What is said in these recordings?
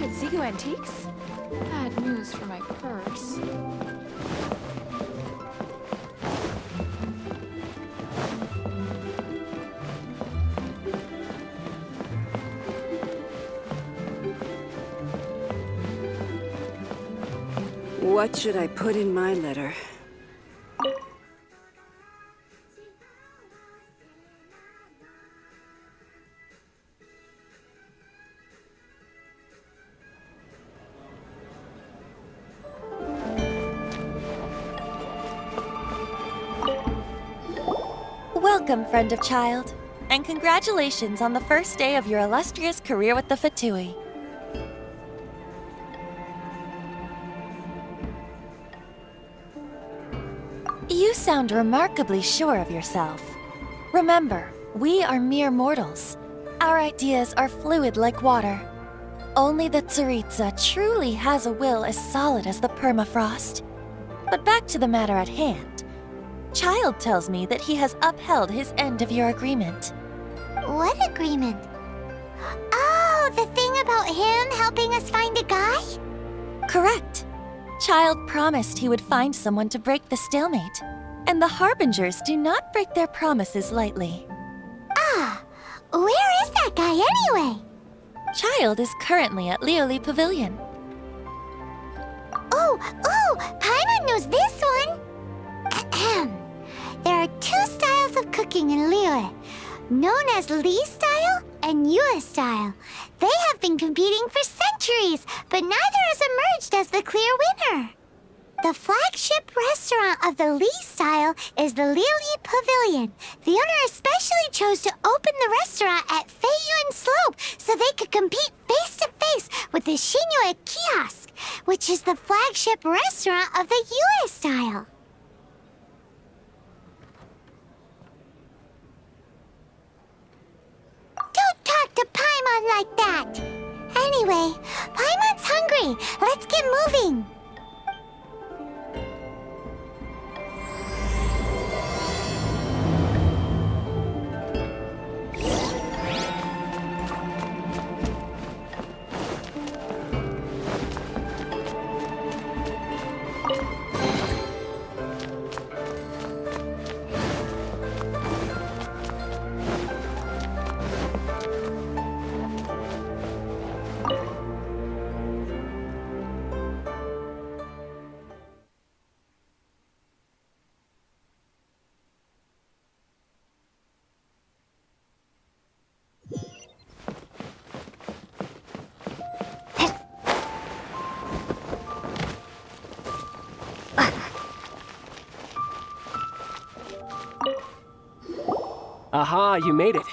at Zigo Antiques? Bad news for my purse. What should I put in my letter? Welcome, friend of child, and congratulations on the first day of your illustrious career with the Fatui. You sound remarkably sure of yourself. Remember, we are mere mortals. Our ideas are fluid like water. Only the Tsaritsa truly has a will as solid as the permafrost. But back to the matter at hand. Child tells me that he has upheld his end of your agreement. What agreement? Oh, the thing about him helping us find a guy? Correct. Child promised he would find someone to break the stalemate. And the Harbingers do not break their promises lightly. Ah, where is that guy anyway? Child is currently at Liyue Pavilion. Oh, Paimon knows this one! Ahem. There are two styles of cooking in Liyue, known as Li style and Yue style. They have been competing for centuries, but neither has emerged as the clear winner. The flagship restaurant of the Li style is the Liyue Pavilion. The owner especially chose to open the restaurant at Feiyuan Slope so they could compete face-to-face with the Xinyue Kiosk, which is the flagship restaurant of the Yue style. Don't talk to Paimon like that! Anyway, Paimon's hungry. Let's get moving. Aha, you made it.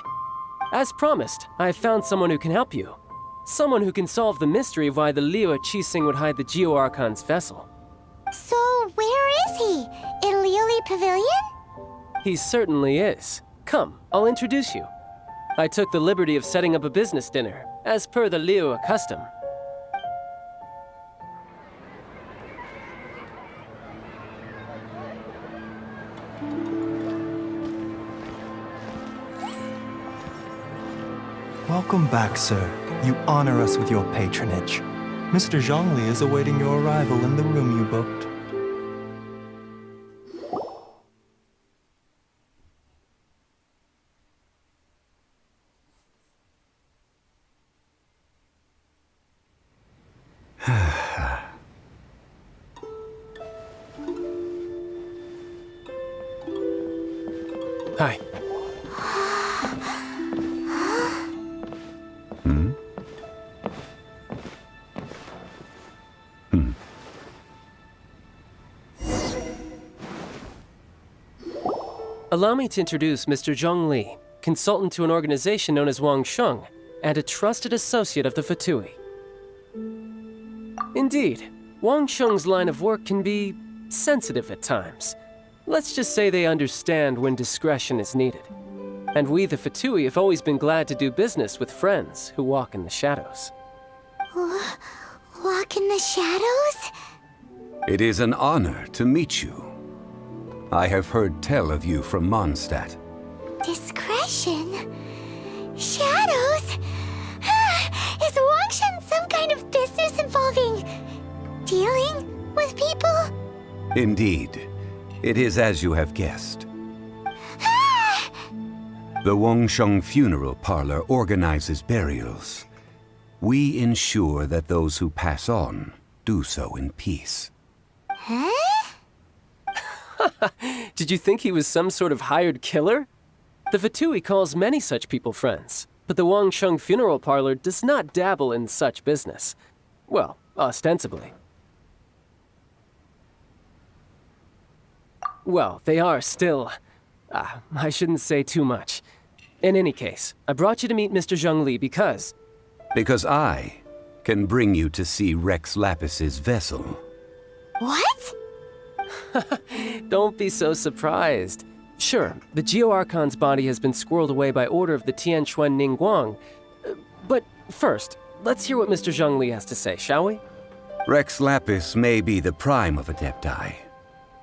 As promised, I have found someone who can help you. Someone who can solve the mystery of why the Liyue Qixing would hide the Liyue Archon's vessel. So, where is he? In Liyue Pavilion? He certainly is. Come, I'll introduce you. I took the liberty of setting up a business dinner, as per the Liyue custom. Welcome back, sir. You honor us with your patronage. Mr. Zhongli is awaiting your arrival in the room you booked. Hi. Allow me to introduce Mr. Zhong Li, consultant to an organization known as Wang Sheng, and a trusted associate of the Fatui. Indeed, Wang Sheng's line of work can be sensitive at times. Let's just say they understand when discretion is needed. And we, the Fatui, have always been glad to do business with friends who walk in the shadows. Walk in the shadows? It is an honor to meet you. I have heard tell of you from Mondstadt. Discretion? Shadows? Is Wangshan some kind kind of business involving dealing with people? Indeed. It is as you have guessed. Ah! The Wangsheng Funeral Parlor organizes burials. We ensure that those who pass on do so in peace. Huh? Did you think he was some sort of hired killer? The Fatui calls many such people friends, but the Wangsheng Funeral Parlor does not dabble in such business. Well, ostensibly. Well, they are still... I shouldn't say too much. In any case, I brought you to meet Mr. Zhongli because... Because I can bring you to see Rex Lapis's vessel. What? Don't be so surprised. Sure, the Liyue Archon's body has been squirreled away by order of the Tianquan Ningguang. But first, let's hear what Mr. Zhongli has to say, shall we? Rex Lapis may be the prime of Adepti,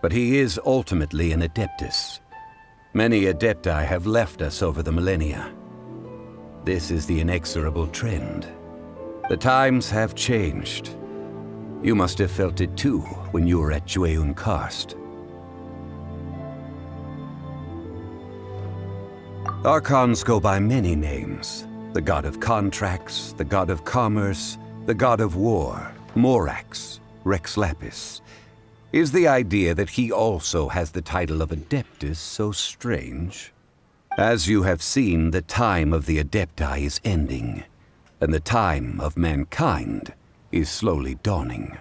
but he is ultimately an Adeptus. Many Adepti have left us over the millennia. This is the inexorable trend. The times have changed. You must have felt it too when you were at Jueyun Karst. Archons go by many names. The god of contracts, the god of commerce, the god of war, Morax, Rex Lapis. Is the idea that he also has the title of Adeptus so strange? As you have seen, the time of the Adepti is ending, and the time of mankind is slowly dawning.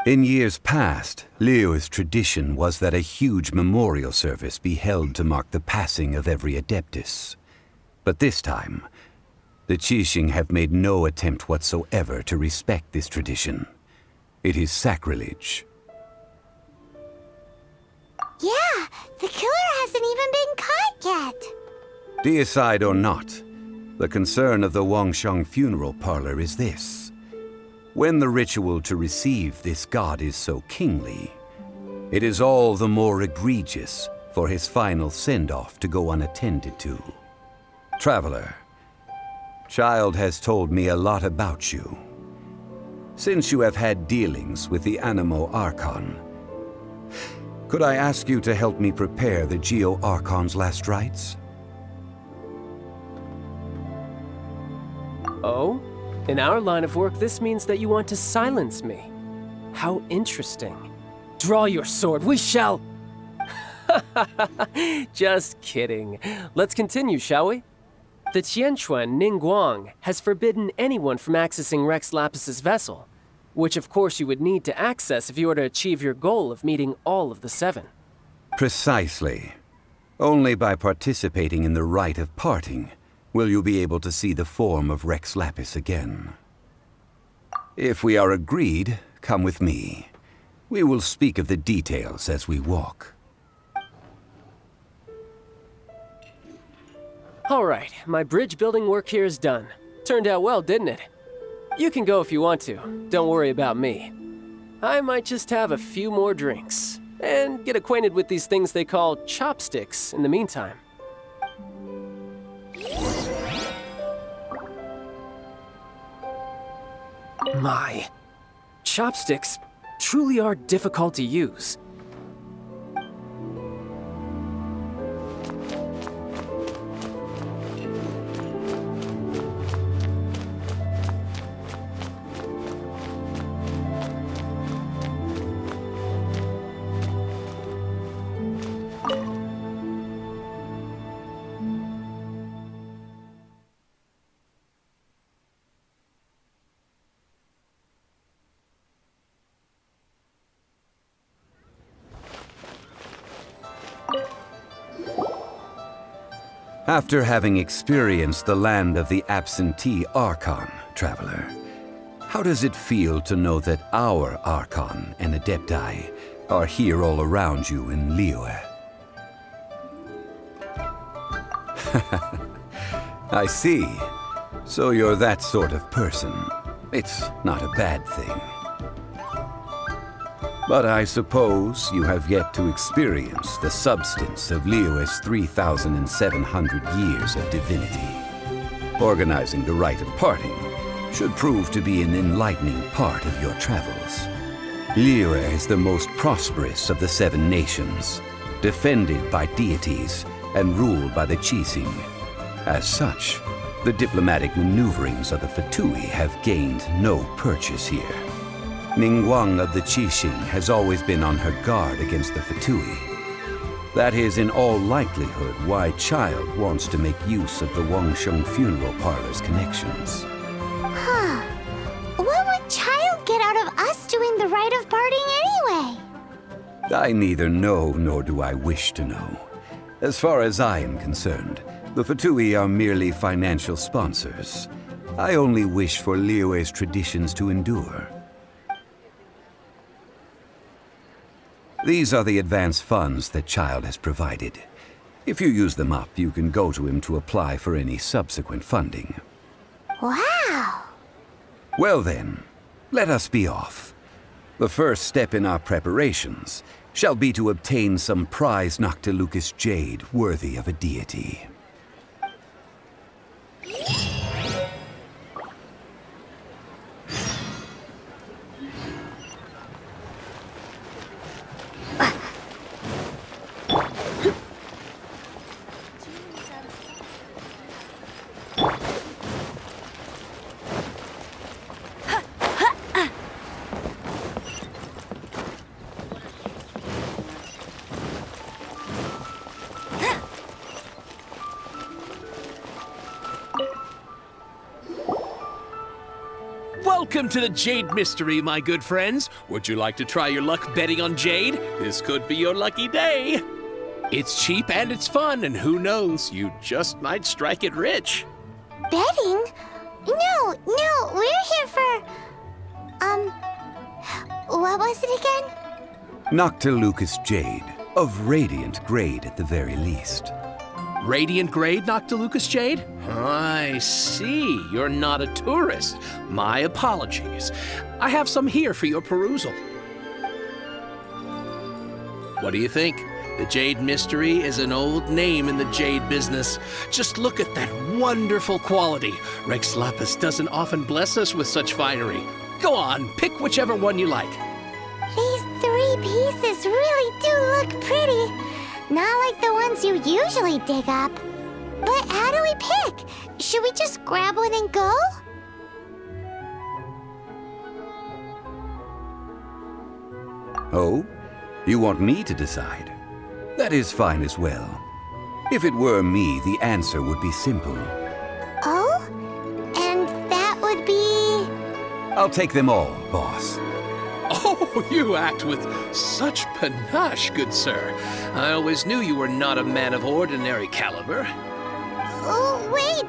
In years past, Liyue's tradition was that a huge memorial service be held to mark the passing of every Adeptus. But this time, the Qixing have made no attempt whatsoever to respect this tradition. It is sacrilege. Yeah, the killer hasn't even been caught yet. Deicide or not, the concern of the Wangsheng Funeral Parlor is this. When the ritual to receive this god is so kingly, it is all the more egregious for his final send-off to go unattended to. Traveler, Child has told me a lot about you. Since you have had dealings with the Animo Archon, could I ask you to help me prepare the Liyue Archon's last rites? Oh? In our line of work, this means that you want to silence me. How interesting. Draw your sword, we shall... Just kidding. Let's continue, shall we? The Tianquan Ningguang has forbidden anyone from accessing Rex Lapis's vessel, which of course you would need to access if you were to achieve your goal of meeting all of the 7. Precisely. Only by participating in the rite of parting will you be able to see the form of Rex Lapis again. If we are agreed, come with me. We will speak of the details as we walk. All right, my bridge building work here is done. Turned out well, didn't it? You can go if you want to. Don't worry about me. I might just have a few more drinks and get acquainted with these things they call chopsticks in the meantime. My, chopsticks truly are difficult to use. After having experienced the land of the absentee Archon, Traveler, how does it feel to know that our Archon and Adepti are here all around you in Liyue? I see. So you're that sort of person. It's not a bad thing. But I suppose you have yet to experience the substance of Liyue's 3,700 years of divinity. Organizing the rite of parting should prove to be an enlightening part of your travels. Liyue is the most prosperous of the 7 nations, defended by deities and ruled by the Qixing. As such, the diplomatic maneuverings of the Fatui have gained no purchase here. Ningguang of the Qixing has always been on her guard against the Fatui. That is in all likelihood why Child wants to make use of the Wangsheng funeral parlor's connections. Huh. What would Child get out of us doing the rite of parting anyway? I neither know nor do I wish to know. As far as I am concerned, the Fatui are merely financial sponsors. I only wish for Liyue's traditions to endure. These are the advance funds that Child has provided. If you use them up, you can go to him to apply for any subsequent funding. Wow! Well then, let us be off. The first step in our preparations shall be to obtain some prize Noctilucous jade worthy of a deity. Welcome to the Jade Mystery, my good friends. Would you like to try your luck betting on Jade? This could be your lucky day. It's cheap and it's fun, and who knows, you just might strike it rich. Betting? No, we're here for... what was it again? Noctilucous jade, of radiant grade at the very least. Radiant grade, Noctilucous jade? I see. You're not a tourist. My apologies. I have some here for your perusal. What do you think? The Jade Mystery is an old name in the jade business. Just look at that wonderful quality. Rex Lapis doesn't often bless us with such finery. Go on, pick whichever one you like. These 3 pieces really do look pretty. Not like the ones you usually dig up. But how do we pick? Should we just grab one and go? Oh? You want me to decide? That is fine as well. If it were me, the answer would be simple. Oh? And that would be... I'll take them all, boss. Oh, you act with such panache, good sir. I always knew you were not a man of ordinary caliber. Oh, wait,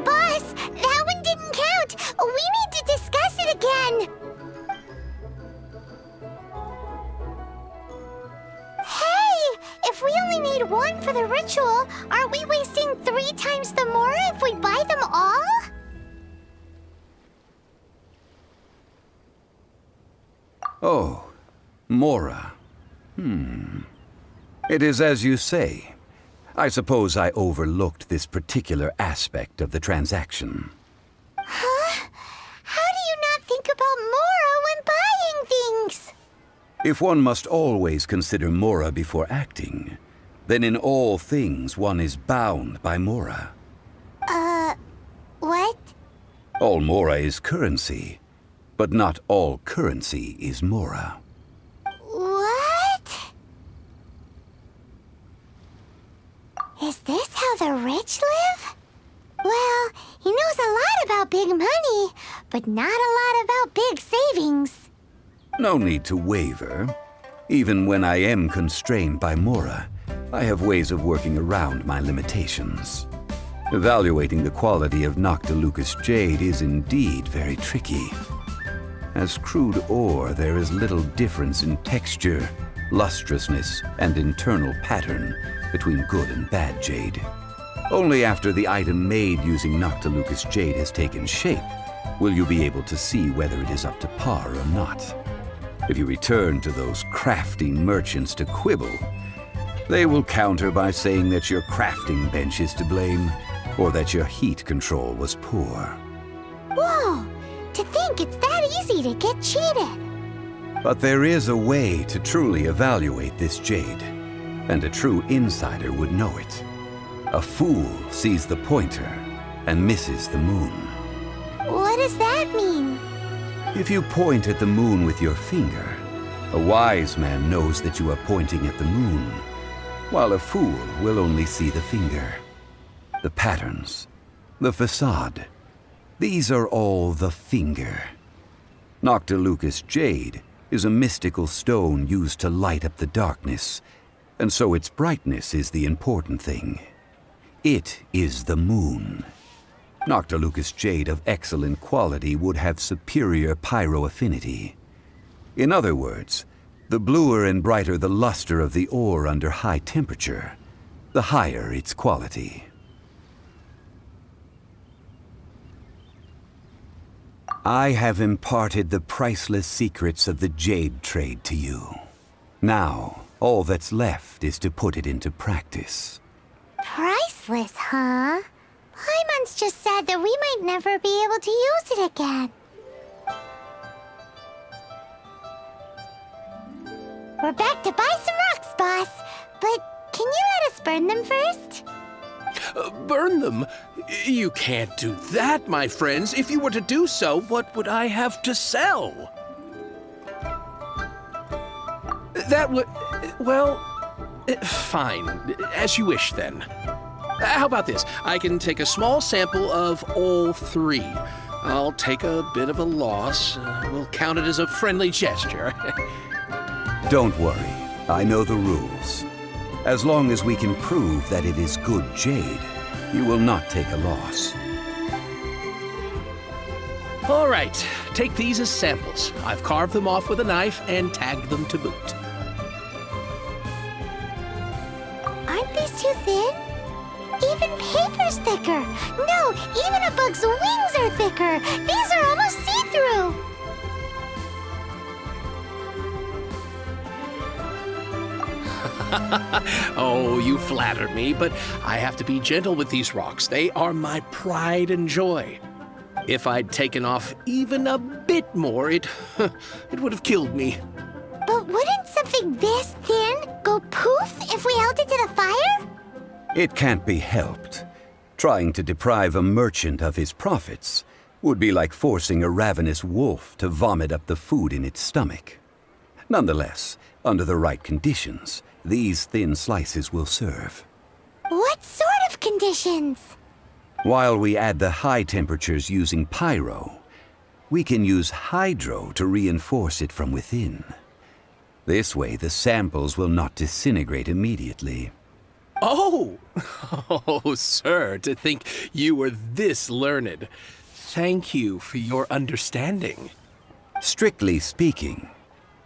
boss! That one didn't count! We need to discuss it again! Hey! If we only need 1 for the ritual, aren't we wasting 3 times the more if we buy them all? Oh, Mora. It is as you say. I suppose I overlooked this particular aspect of the transaction. Huh? How do you not think about Mora when buying things? If one must always consider Mora before acting, then in all things one is bound by Mora. What? All Mora is currency, but not all currency is Mora. What? Is this how the rich live? Well, he knows a lot about big money, but not a lot about big savings. No need to waver. Even when I am constrained by Mora, I have ways of working around my limitations. Evaluating the quality of Noctilucous jade is indeed very tricky. As crude ore, there is little difference in texture, lustrousness, and internal pattern between good and bad jade. Only after the item made using Noctilucous jade has taken shape will you be able to see whether it is up to par or not. If you return to those crafty merchants to quibble, they will counter by saying that your crafting bench is to blame, or that your heat control was poor. Whoa! To think it's that easy to get cheated. But there is a way to truly evaluate this jade, and a true insider would know it. A fool sees the pointer and misses the moon. What does that mean? If you point at the moon with your finger, a wise man knows that you are pointing at the moon, while a fool will only see the finger. The patterns, the facade, these are all the finger. Noctilucous jade is a mystical stone used to light up the darkness, and so its brightness is the important thing. It is the moon. Noctilucous jade of excellent quality would have superior pyro affinity. In other words, the bluer and brighter the luster of the ore under high temperature, the higher its quality. I have imparted the priceless secrets of the jade trade to you. Now, all that's left is to put it into practice. Priceless, huh? Paimon's just said that we might never be able to use it again. We're back to buy some rocks, boss. But can you let us burn them first? Burn them? You can't do that, my friends. If you were to do so, what would I have to sell? That would... well... fine. As you wish, then. How about this? I can take a small sample of all three. I'll take a bit of a loss. We'll count it as a friendly gesture. Don't worry. I know the rules. As long as we can prove that it is good jade, you will not take a loss. All right. Take these as samples. I've carved them off with a knife and tagged them to boot. Aren't these too thin? Even paper's thicker. No, even a bug's wings are thicker. These are almost see-through. Oh, you flatter me, but I have to be gentle with these rocks. They are my pride and joy. If I'd taken off even a bit more, it would have killed me. But wouldn't something this thin go poof if we held it to the fire? It can't be helped. Trying to deprive a merchant of his profits would be like forcing a ravenous wolf to vomit up the food in its stomach. Nonetheless, under the right conditions, these thin slices will serve. What sort of conditions? While we add the high temperatures using pyro, we can use hydro to reinforce it from within. This way, the samples will not disintegrate immediately. Oh! Oh, sir, to think you were this learned. Thank you for your understanding. Strictly speaking,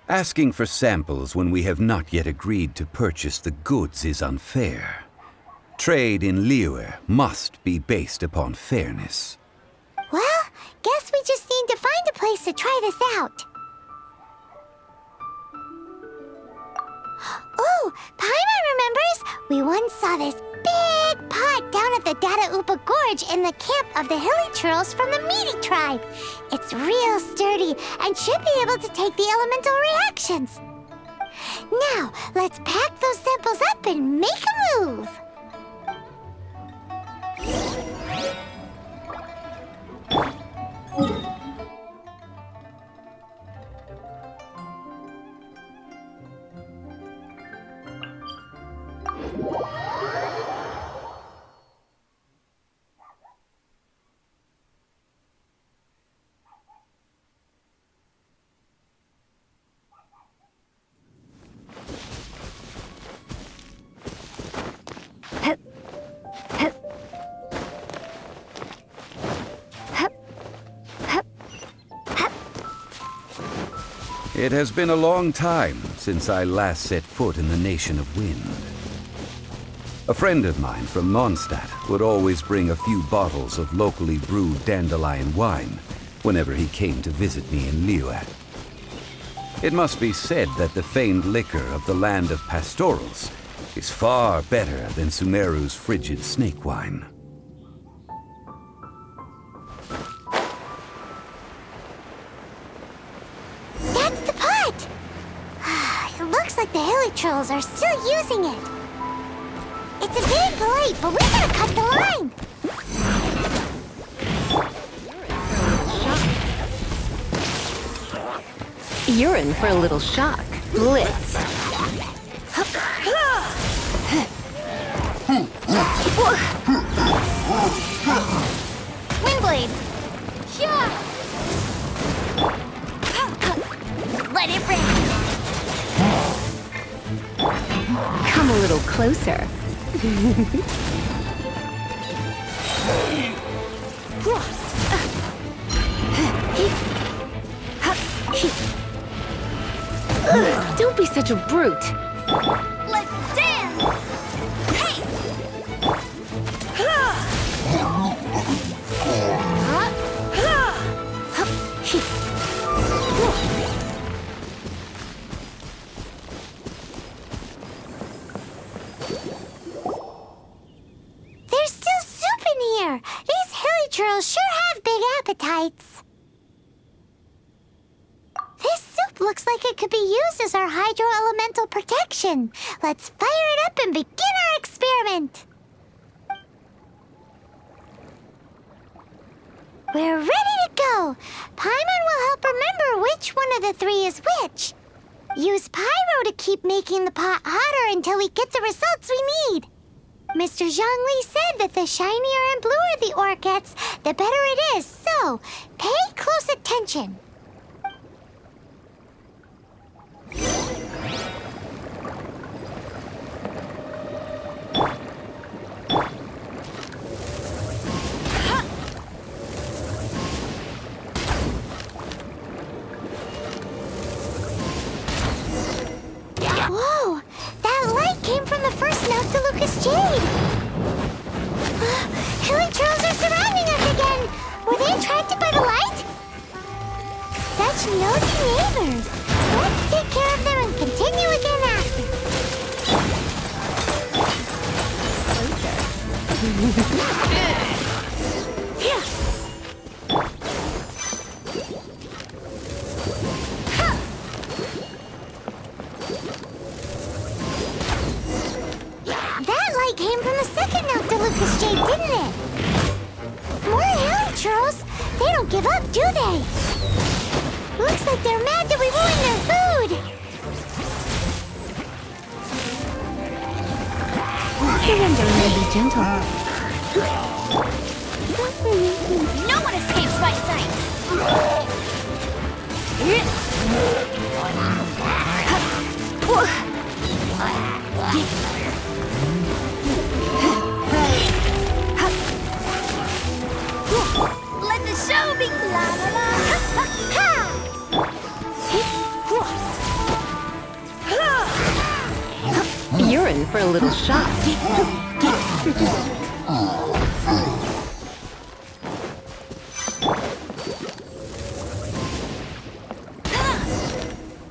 asking for samples when we have not yet agreed to purchase the goods is unfair. Trade in Liyue must be based upon fairness. Well, guess we just need to find a place to try this out. Oh, Paimon remembers! We once saw this big pot down at the Dada Upa Gorge in the camp of the hilly churls from the Meaty tribe. It's real sturdy and should be able to take the elemental reactions. Now, let's pack those samples up and make a move. It has been a long time since I last set foot in the Nation of Wind. A friend of mine from Mondstadt would always bring a few bottles of locally brewed dandelion wine whenever he came to visit me in Liyue. It must be said that the famed liquor of the land of pastorals is far better than Sumeru's frigid snake wine. trolls are still using it. It's a bit polite, but we gotta cut the line. You're in for a little shock. Blitz. Windblade. Let it rip. Come a little closer. Don't be such a brute. Let's dance. Hey. There's still soup in here. These hilly churls sure have big appetites. This soup looks like it could be used as our hydro-elemental protection. Let's fire it up and begin our experiment. We're ready to go. Paimon will help remember which one of the three is which. Use pyro to keep making the pot hotter until we get the results we need. Mr. Zhongli said that the shinier and bluer the ore gets, the better it is. So, pay close attention. Whoa! That light came from the first Noctilucous Jade! Hilly trolls are surrounding us again! Were they attracted by the light? Such nosy neighbors! Let's take care of them and continue again after. That light came from the second Noctilucous Jade, didn't it? More hilly trolls! They don't give up, do they? Looks like they're mad that we ruined their food! Surrender may be gentle. No one escapes my sight! Let the show begin! La la la! Ha ha! You're in for a little shock.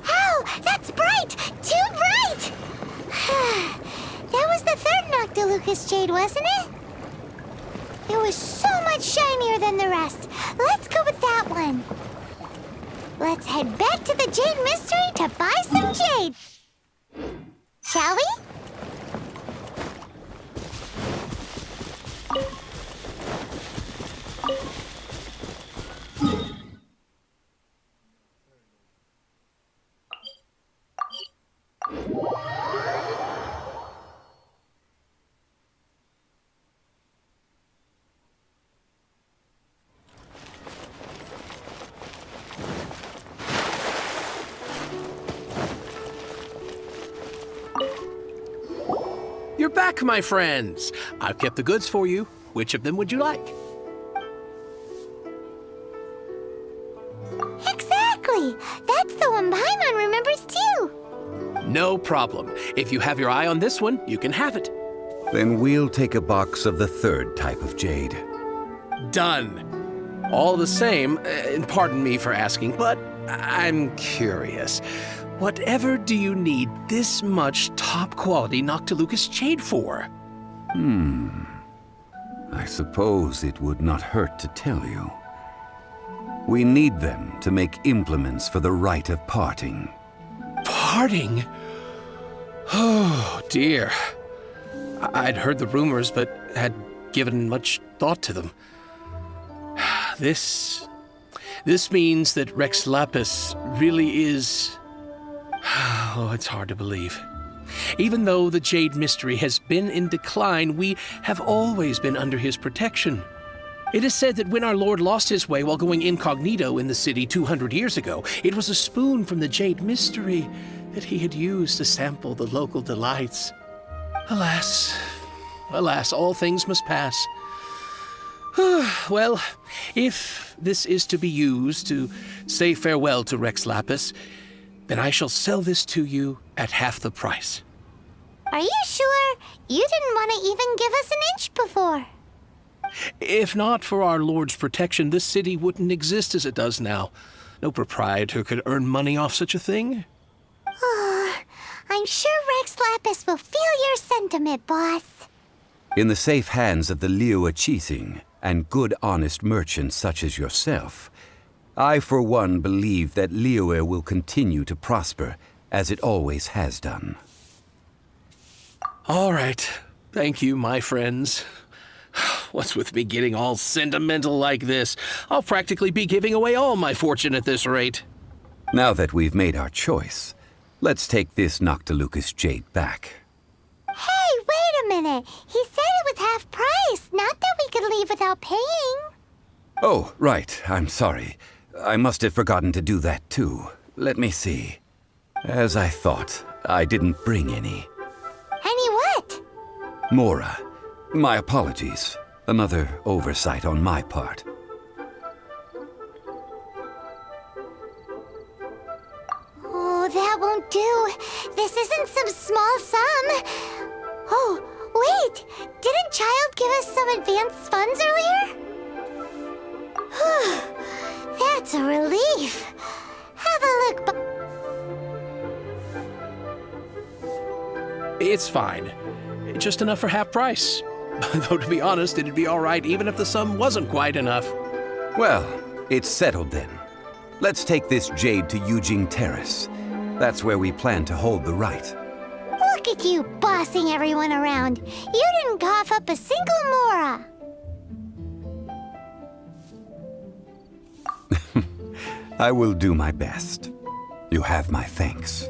Ow! That's bright! Too bright! That was the third Noctilucous Jade, wasn't it? It was so much shinier than the rest. Let's go with that one. Let's head back to the Jade Mystery to buy some jade. Shall we? You're back, my friends. I've kept the goods for you. Which of them would you like? Exactly! That's the one Paimon remembers too. No problem. If you have your eye on this one, you can have it. Then we'll take a box of the third type of jade. Done. All the same, and pardon me for asking, but I'm curious. Whatever do you need this much top-quality Noctilucous Jade for? I suppose it would not hurt to tell you. We need them to make implements for the rite of parting. Parting? Oh, dear. I'd heard the rumors, but had given much thought to them. This means that Rex Lapis really is... Oh, it's hard to believe. Even though the Jade Mystery has been in decline, we have always been under his protection. It is said that when our Lord lost his way while going incognito in the city 200 years ago, it was a spoon from the Jade Mystery that he had used to sample the local delights. Alas, all things must pass. Well, if this is to be used to say farewell to Rex Lapis, then I shall sell this to you at half the price. Are you sure? You didn't want to even give us an inch before. If not for our Lord's protection, this city wouldn't exist as it does now. No proprietor could earn money off such a thing. I'm sure Rex Lapis will feel your sentiment, boss. In the safe hands of the Liyue Archon and good honest merchants such as yourself, I for one believe that Liyue will continue to prosper as it always has done. All right. Thank you, my friends. What's with me getting all sentimental like this? I'll practically be giving away all my fortune at this rate. Now that we've made our choice, let's take this Noctilucous jade back. Hey, wait a minute. He said it was half price, not that we could leave without paying. Oh, right. I'm sorry. I must have forgotten to do that too. Let me see. As I thought, I didn't bring any. Any what? Mora. My apologies. Another oversight on my part. Oh, that won't do. This isn't some small sum. Oh, wait. Didn't Child give us some advanced funds earlier? That's a relief. Have a look. It's fine. Just enough for half price. Though to be honest, it'd be all right even if the sum wasn't quite enough. Well, it's settled then. Let's take this jade to Yujing Terrace. That's where we plan to hold the rite. Look at you bossing everyone around. You didn't cough up a single Mora. I will do my best. You have my thanks.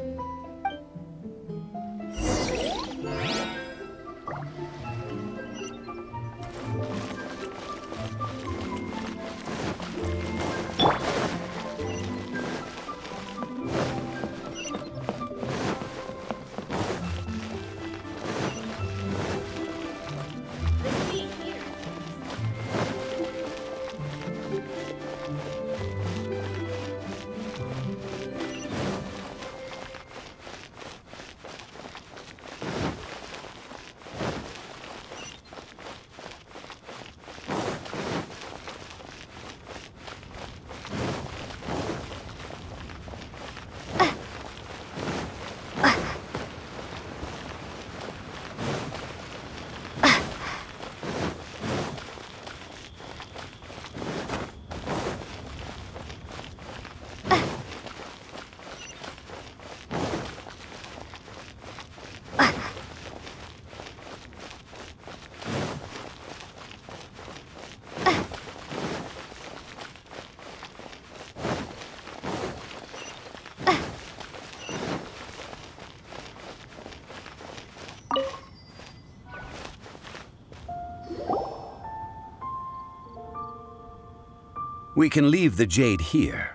We can leave the jade here.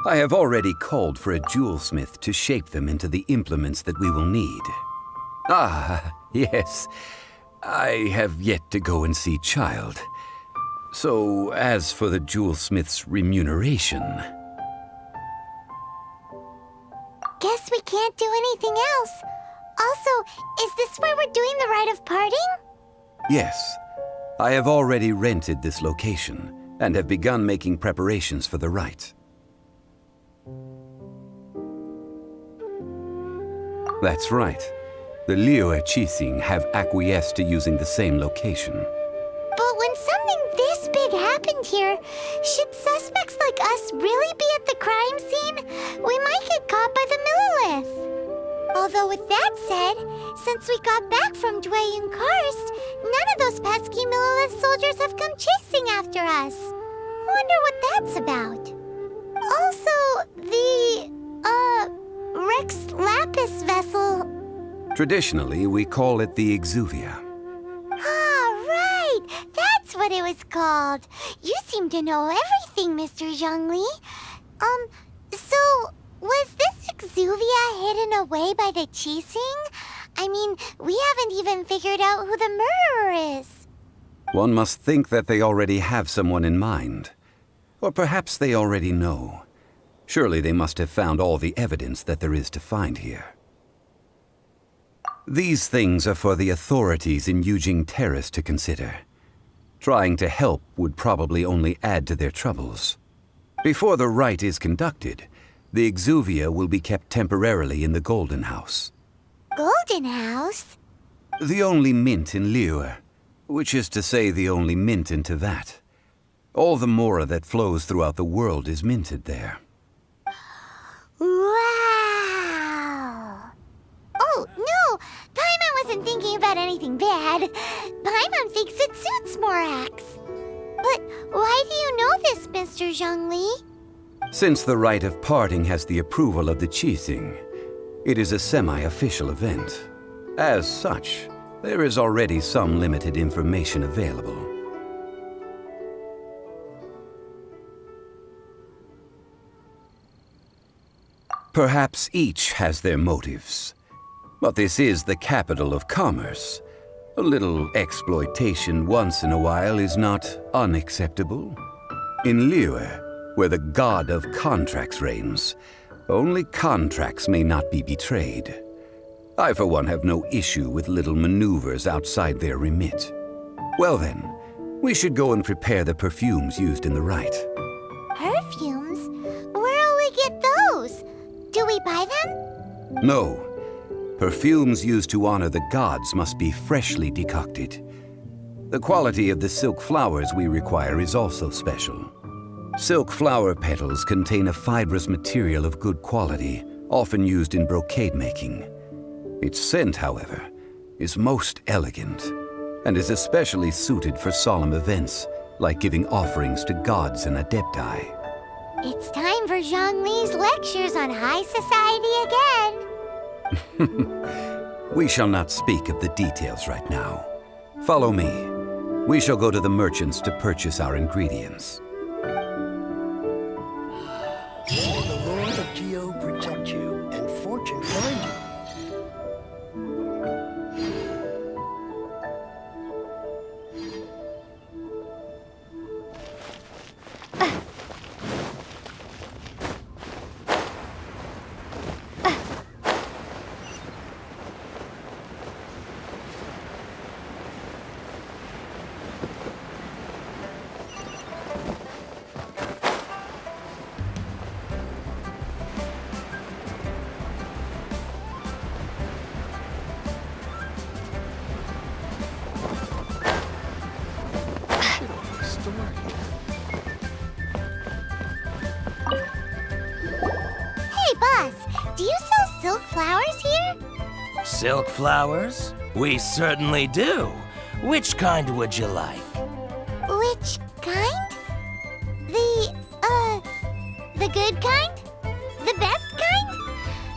I have already called for a jewelsmith to shape them into the implements that we will need. Ah, yes. I have yet to go and see Child. So, as for the jewelsmith's remuneration... Guess we can't do anything else. Also, is this where we're doing the rite of parting? Yes. I have already rented this location and have begun making preparations for the rite. That's right. The Liyue Archon have acquiesced to using the same location. But when something this big happened here, should suspects like us really be at the crime scene? We might get caught by the Millilith. Although with that said, since we got back from Dwayne Karst, none of those pesky Millilith soldiers have come chasing after us. Wonder what that's about. Also, the, Rex Lapis vessel. Traditionally, we call it the Exuvia. Ah, right! That's what it was called. You seem to know everything, Mr. Zhongli. So, was this Exuvia hidden away by the Qixing? I mean, we haven't even figured out who the murderer is. One must think that they already have someone in mind. Or perhaps they already know. Surely they must have found all the evidence that there is to find here. These things are for the authorities in Yujing Terrace to consider. Trying to help would probably only add to their troubles. Before the rite is conducted, the Exuvia will be kept temporarily in the Golden House. Golden House? The only mint in Liyue, which is to say the only mint in Tevat. All the mora that flows throughout the world is minted there. Wow! Oh, no! Paimon wasn't thinking about anything bad. Paimon thinks it suits Morax. But why do you know this, Mr. Zhongli? Since the rite of parting has the approval of the Qixing, it is a semi-official event. As such, there is already some limited information available. Perhaps each has their motives. But this is the capital of commerce. A little exploitation once in a while is not unacceptable. In Liyue, where the god of contracts reigns, only contracts may not be betrayed. I, for one, have no issue with little maneuvers outside their remit. Well then, we should go and prepare the perfumes used in the rite. Perfumes? Where'll we get those? Do we buy them? No. Perfumes used to honor the gods must be freshly decocted. The quality of the silk flowers we require is also special. Silk flower petals contain a fibrous material of good quality, often used in brocade making. Its scent, however, is most elegant, and is especially suited for solemn events, like giving offerings to gods and adepti. It's time for Zhongli's lectures on high society again. We shall not speak of the details right now. Follow me. We shall go to the merchants to purchase our ingredients. May the Lord of Geo protect you and fortune find you. Hey, boss, do you sell silk flowers here? Silk flowers? We certainly do. Which kind would you like? Which kind? The good kind? The best kind?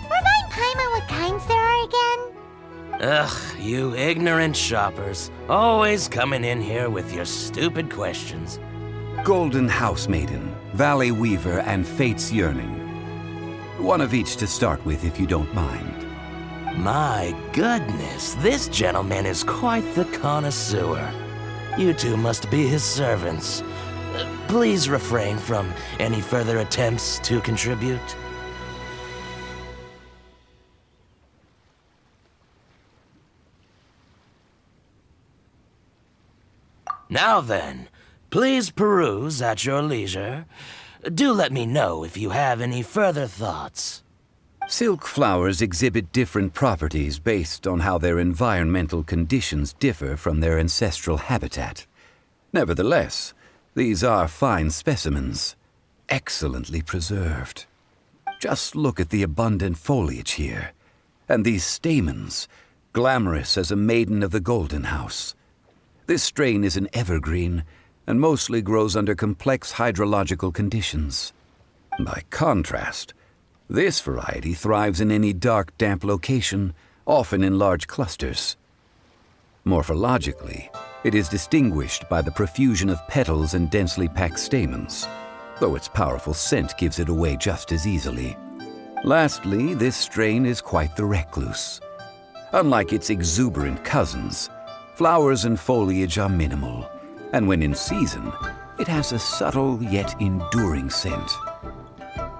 Remind Paimon what kinds there are again. Ugh, you ignorant shoppers. Always coming in here with your stupid questions. Golden House Maiden, Valley Weaver, and Fate's Yearning. One of each to start with, if you don't mind. My goodness, this gentleman is quite the connoisseur. You two must be his servants. Please refrain from any further attempts to contribute. Now then, please peruse at your leisure. Do let me know if you have any further thoughts. Silk flowers exhibit different properties based on how their environmental conditions differ from their ancestral habitat. Nevertheless, these are fine specimens, excellently preserved. Just look at the abundant foliage here, And these stamens, glamorous as a maiden of the Golden House. This strain is an evergreen, and mostly grows under complex hydrological conditions. By contrast, this variety thrives in any dark, damp location, often in large clusters. Morphologically, it is distinguished by the profusion of petals and densely packed stamens, though its powerful scent gives it away just as easily. Lastly, this strain is quite the recluse. Unlike its exuberant cousins, flowers and foliage are minimal, and when in season, it has a subtle yet enduring scent.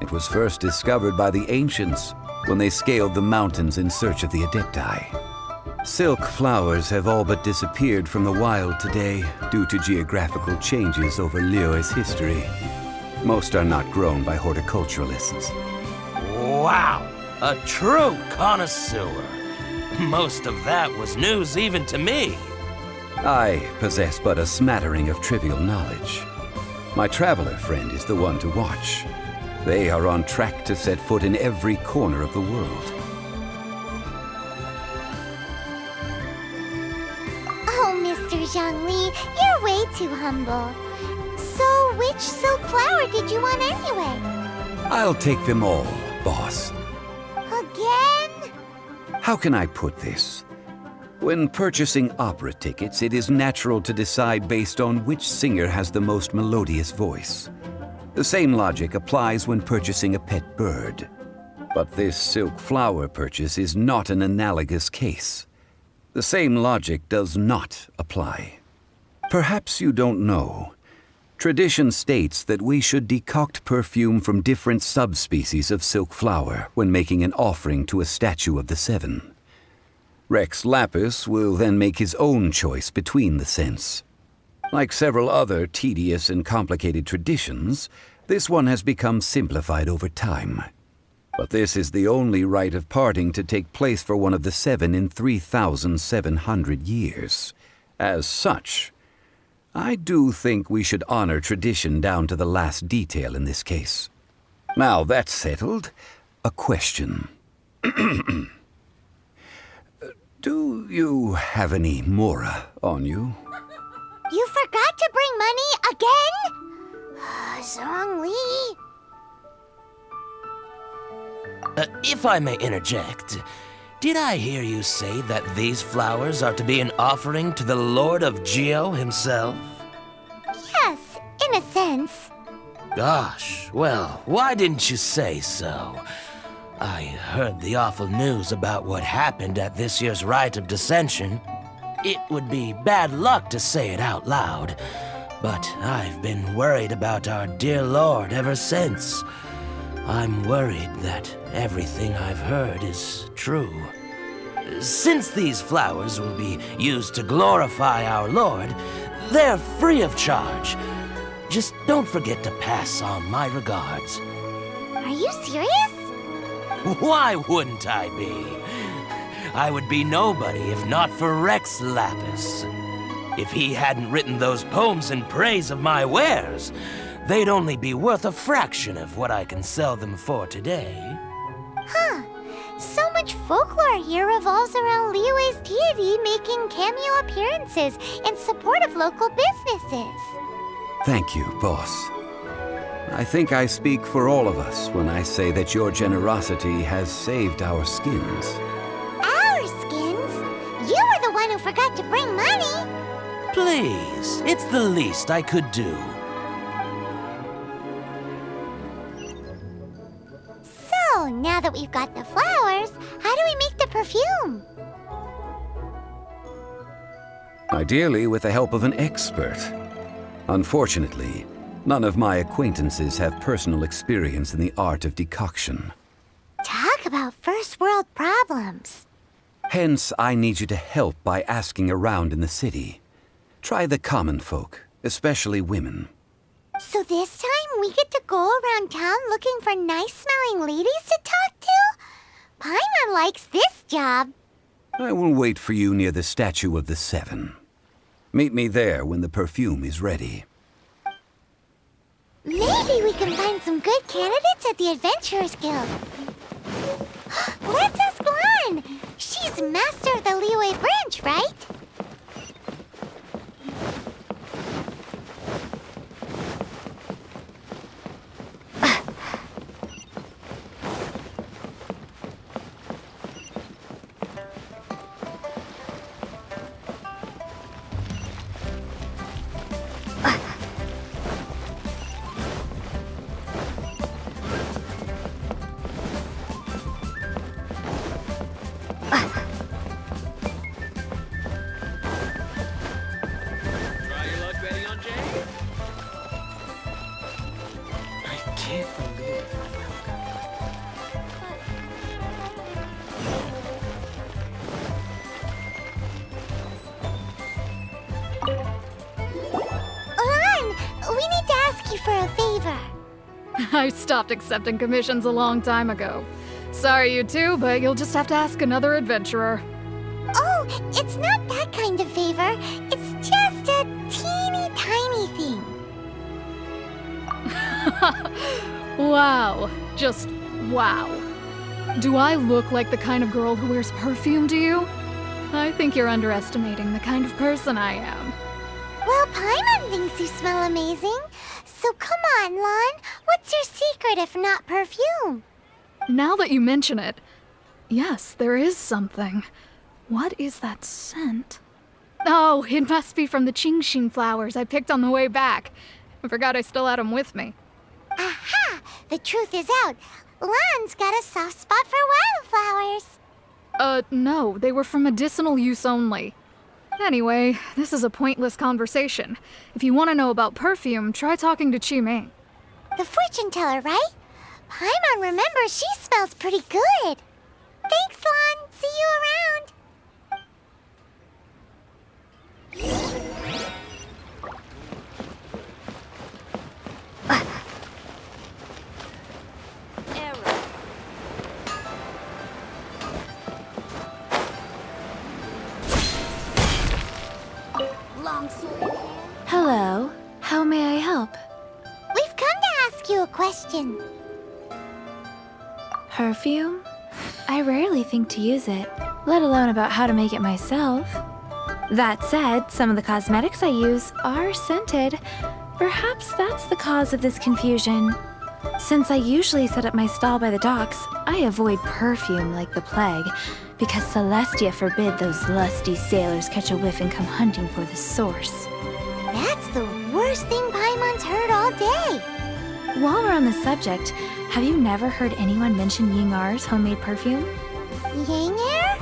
It was first discovered by the ancients when they scaled the mountains in search of the Adepti. Silk flowers have all but disappeared from the wild today due to geographical changes over Liyue's history. Most are not grown by horticulturalists. Wow, a true connoisseur. Most of that was news even to me. I possess but a smattering of trivial knowledge. My traveler friend is the one to watch. They are on track to set foot in every corner of the world. Oh, Mr. Zhongli, you're way too humble. So, which silk flower did you want anyway? I'll take them all, boss. Again? How can I put this? When purchasing opera tickets, it is natural to decide based on which singer has the most melodious voice. The same logic applies when purchasing a pet bird. But this silk flower purchase is not an analogous case. The same logic does not apply. Perhaps you don't know. Tradition states that we should decoct perfume from different subspecies of silk flower when making an offering to a statue of the Seven. Rex Lapis will then make his own choice between the scents. Like several other tedious and complicated traditions, this one has become simplified over time. But this is the only rite of parting to take place for one of the Seven in 3,700 years. As such, I do think we should honor tradition down to the last detail in this case. Now that's settled, a question. Do you have any mora on you? You forgot to bring money again? Zhongli. If I may interject, did I hear you say that these flowers are to be an offering to the Lord of Geo himself? Yes, in a sense. Gosh, well, why didn't you say so? I heard the awful news about what happened at this year's Rite of Dissension. It would be bad luck to say it out loud, but I've been worried about our dear Lord ever since. I'm worried that everything I've heard is true. Since these flowers will be used to glorify our Lord, they're free of charge. Just don't forget to pass on my regards. Are you serious? Why wouldn't I be? I would be nobody if not for Rex Lapis. If he hadn't written those poems in praise of my wares, they'd only be worth a fraction of what I can sell them for today. Huh. So much folklore here revolves around Liyue's deity making cameo appearances in support of local businesses. Thank you, boss. I think I speak for all of us when I say that your generosity has saved our skins. Our skins? You were the one who forgot to bring money. Please, it's the least I could do. So, now that we've got the flowers, how do we make the perfume? Ideally with the help of an expert. Unfortunately, none of my acquaintances have personal experience in the art of decoction. Talk about first world problems. Hence, I need you to help by asking around in the city. Try the common folk, especially women. So this time we get to go around town looking for nice-smelling ladies to talk to? Paimon likes this job. I will wait for you near the statue of the Seven. Meet me there when the perfume is ready. Maybe we can find some good candidates at the Adventurers Guild. Let's ask Lan. Lan! She's master of the Liyue branch, right? Try your luck betting on Jade? I can't believe it. Lan, we need to ask you for a favor. I stopped accepting commissions a long time ago. Sorry, you two, but you'll just have to ask another adventurer. Oh, it's not that kind of favor. It's just a teeny tiny thing. Wow. Just wow. Do I look like the kind of girl who wears perfume to you? I think you're underestimating the kind of person I am. Well, Paimon thinks you smell amazing. So come on, Lan. What's your secret if not perfume? Now that you mention it, yes, there is something. What is that scent? Oh, it must be from the Genshin flowers I picked on the way back. I forgot I still had them with me. Aha! The truth is out. Lan's got a soft spot for wildflowers. No, they were for medicinal use only. Anyway, this is a pointless conversation. If you want to know about perfume, try talking to Qiming. The fortune teller, right? Paimon remembers she smells pretty good. Thanks, Lan. See you around. Hello. How may I help? We've come to ask you a question. Perfume? I rarely think to use it, let alone about how to make it myself. That said, some of the cosmetics I use are scented. Perhaps that's the cause of this confusion. Since I usually set up my stall by the docks, I avoid perfume like the plague, because Celestia forbid those lusty sailors catch a whiff and come hunting for the source. That's the worst thing Paimon's heard all day. While we're on the subject, have you never heard anyone mention Yingar's homemade perfume? Yingar?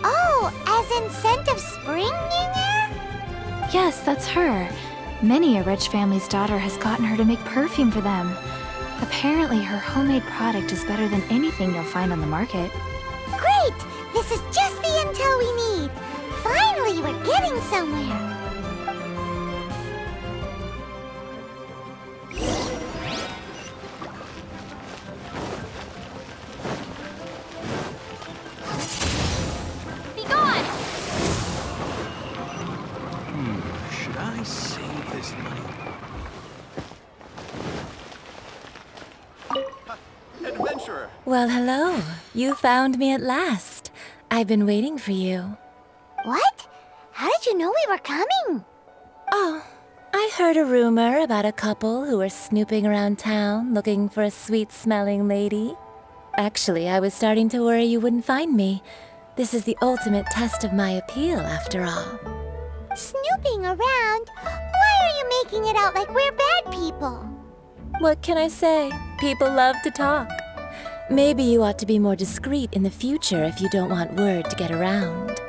Oh, as in scent of spring Yingar? Yes, that's her. Many a rich family's daughter has gotten her to make perfume for them. Apparently, her homemade product is better than anything you'll find on the market. Great! This is just the intel we need. Finally, we're getting somewhere. Be gone! Should I save this money? Adventurer! Well, hello. You found me at last. I've been waiting for you. What? How did you know we were coming? Oh, I heard a rumor about a couple who were snooping around town looking for a sweet-smelling lady. Actually, I was starting to worry you wouldn't find me. This is the ultimate test of my appeal, after all. Snooping around? Why are you making it out like we're bad people? What can I say? People love to talk. Maybe you ought to be more discreet in the future if you don't want word to get around.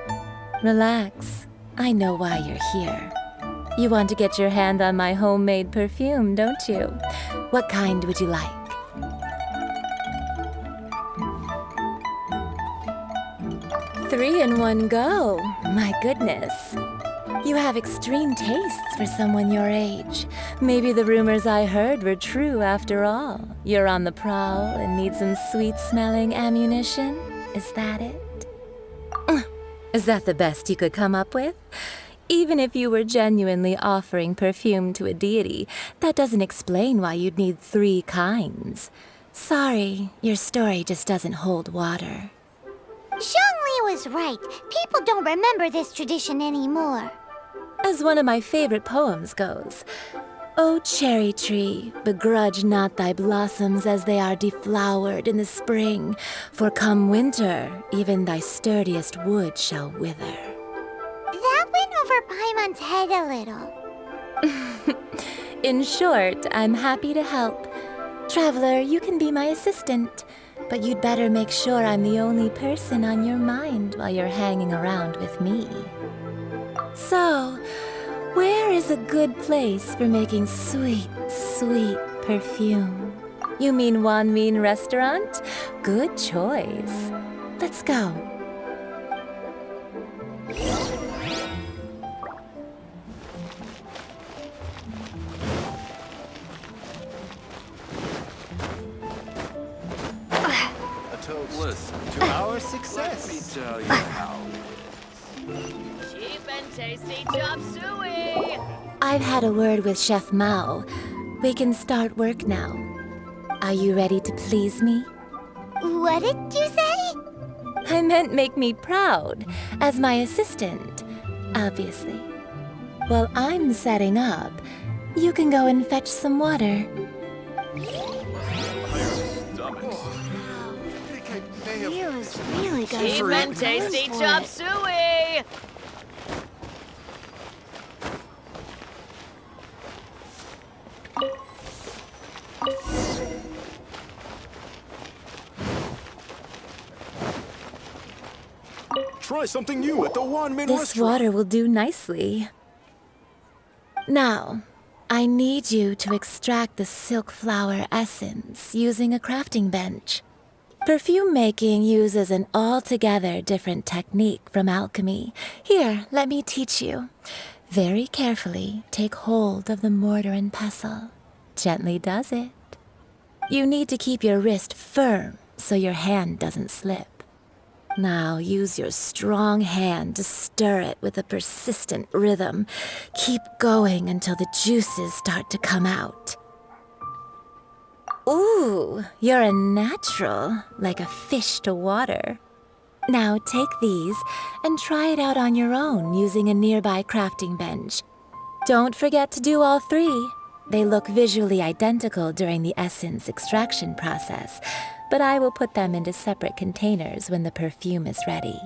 Relax. I know why you're here. You want to get your hand on my homemade perfume, don't you? What kind would you like? Three in one go. My goodness. You have extreme tastes for someone your age. Maybe the rumors I heard were true after all. You're on the prowl and need some sweet-smelling ammunition? Is that it? Is that the best you could come up with? Even if you were genuinely offering perfume to a deity, that doesn't explain why you'd need 3 kinds. Sorry, your story just doesn't hold water. Zhongli was right. People don't remember this tradition anymore. As one of my favorite poems goes, "O cherry tree, begrudge not thy blossoms as they are deflowered in the spring, for come winter, even thy sturdiest wood shall wither." That went over Paimon's head a little. In short, I'm happy to help. Traveler, you can be my assistant, but you'd better make sure I'm the only person on your mind while you're hanging around with me. So, where is a good place for making sweet, sweet perfume? You mean Wan Min Restaurant? Good choice. Let's go. Listen to our success. Let me tell you how. Cheap and tasty chop suey! I've had a word with Chef Mao. We can start work now. Are you ready to please me? What did you say? I meant make me proud, as my assistant, obviously. While I'm setting up, you can go and fetch some water. Liyue's really got Cheap and tasty chop suey! Try something new at the Wan Min This restaurant. water will do nicely. Now, I need you to extract the silk flower essence using a crafting bench. Perfume making uses an altogether different technique from alchemy. Here, let me teach you. Very carefully, take hold of the mortar and pestle. Gently does it. You need to keep your wrist firm so your hand doesn't slip. Now use your strong hand to stir it with a persistent rhythm. Keep going until the juices start to come out. Ooh, you're a natural, like a fish to water. Now take these and try it out on your own using a nearby crafting bench. Don't forget to do all three. They look visually identical during the essence extraction process, but I will put them into separate containers when the perfume is ready.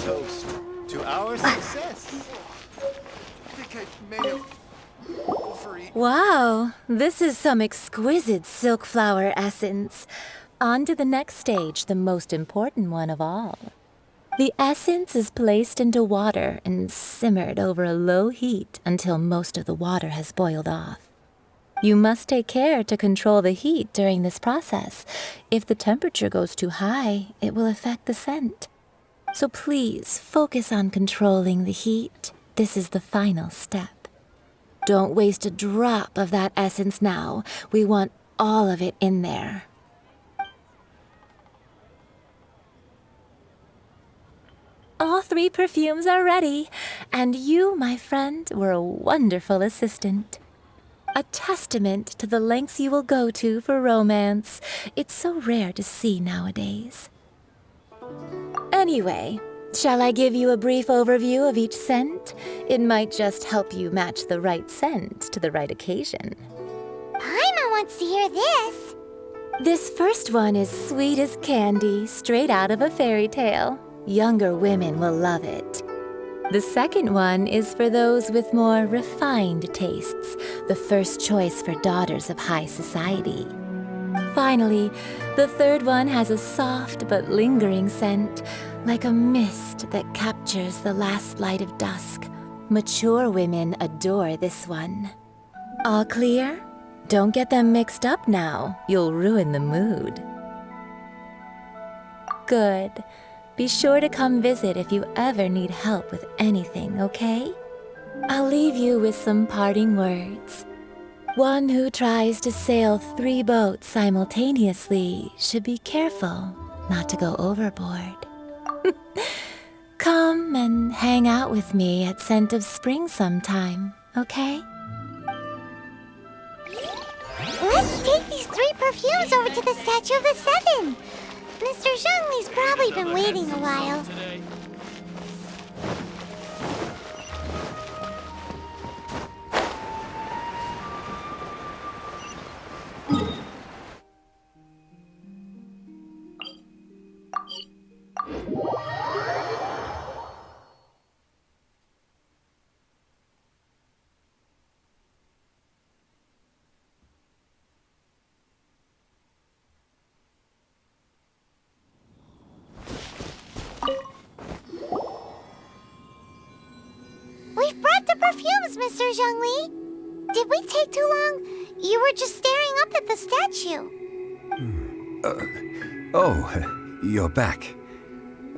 Toast to our success. I think I may have overeaten. Wow, this is some exquisite silk flower essence. On to the next stage, the most important one of all. The essence is placed into water and simmered over a low heat until most of the water has boiled off. You must take care to control the heat during this process. If the temperature goes too high, it will affect the scent. So please focus on controlling the heat. This is the final step. Don't waste a drop of that essence now. We want all of it in there. All three perfumes are ready, and you, my friend, were a wonderful assistant. A testament to the lengths you will go to for romance. It's so rare to see nowadays. Anyway, shall I give you a brief overview of each scent? It might just help you match the right scent to the right occasion. Paimon wants to hear this. This first one is sweet as candy, straight out of a fairy tale. Younger women will love it. The second one is for those with more refined tastes, the first choice for daughters of high society. Finally, the third one has a soft but lingering scent, like a mist that captures the last light of dusk. Mature women adore this one. All clear? Don't get them mixed up now. You'll ruin the mood. Good. Be sure to come visit if you ever need help with anything, okay? I'll leave you with some parting words. One who tries to sail 3 boats simultaneously should be careful not to go overboard. Come and hang out with me at Scent of Spring sometime, okay? Let's take these 3 perfumes over to the Statue of the Seven. Mr. Zhongli's probably been waiting a while. We've brought the perfumes, Mr. Zhongli. Did we take too long? You were just staring up at the statue. Oh, you're back.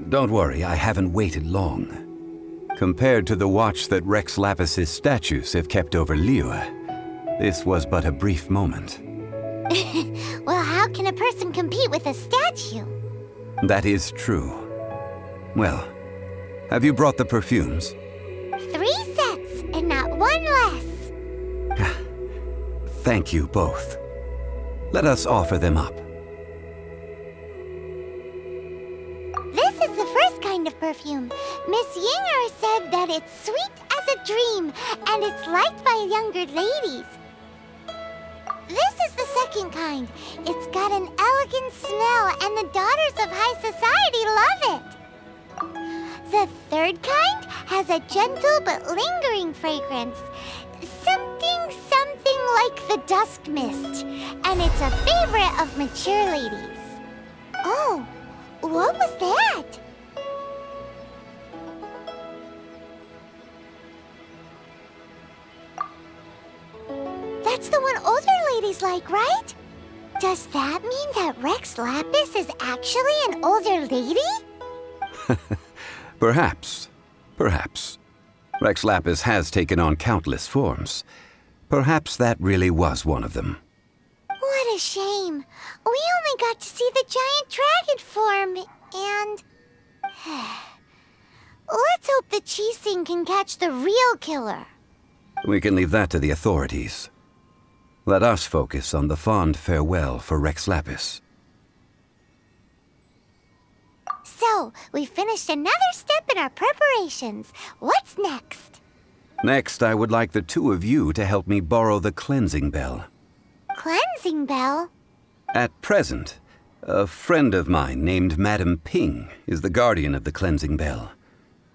Don't worry, I haven't waited long. Compared to the watch that Rex Lapis's statues have kept over Liyue, this was but a brief moment. Well, how can a person compete with a statue? That is true. Well, have you brought the perfumes? 3 sets, and not 1 less. Thank you both. Let us offer them up. This is the first kind of perfume. Miss Yinger said that it's sweet as a dream, and it's liked by younger ladies. This is the second kind. It's got an elegant smell, and the daughters of high society love it. The third kind has a gentle but lingering fragrance. Something like the dusk mist. And it's a favorite of mature ladies. Oh, what was that? That's the one older ladies like, right? Does that mean that Rex Lapis is actually an older lady? Perhaps. Perhaps. Rex Lapis has taken on countless forms. Perhaps that really was one of them. What a shame. We only got to see the giant dragon form, and... Let's hope the Qixing can catch the real killer. We can leave that to the authorities. Let us focus on the fond farewell for Rex Lapis. So, we finished another step in our preparations. What's next? Next, I would like the 2 of you to help me borrow the cleansing bell. Cleansing bell? At present, a friend of mine named Madame Ping is the guardian of the cleansing bell.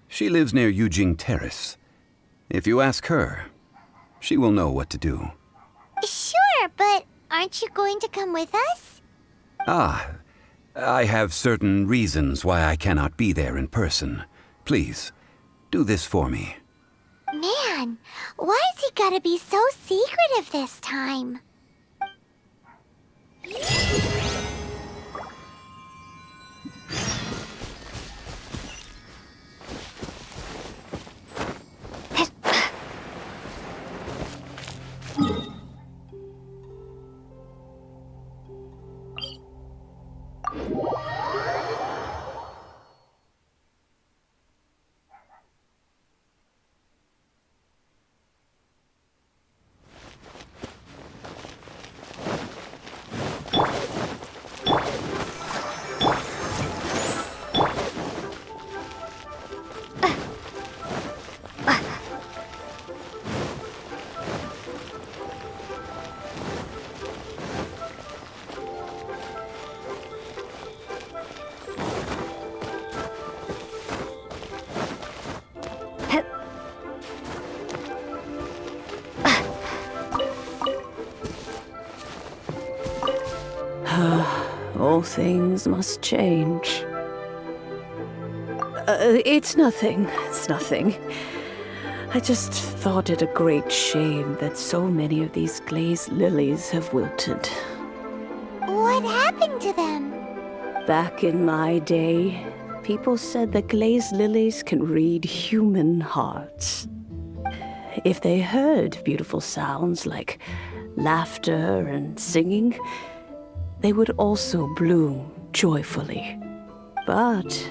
She lives near Yujing Terrace. If you ask her, she will know what to do. Sure, but aren't you going to come with us? Ah, I have certain reasons why I cannot be there in person. Please, do this for me. Man, why has he gotta be so secretive this time? all things must change. It's nothing. It's nothing. I just thought it a great shame that so many of these glazed lilies have wilted. What happened to them? Back in my day, people said that glazed lilies can read human hearts. If they heard beautiful sounds like laughter and singing, they would also bloom joyfully. But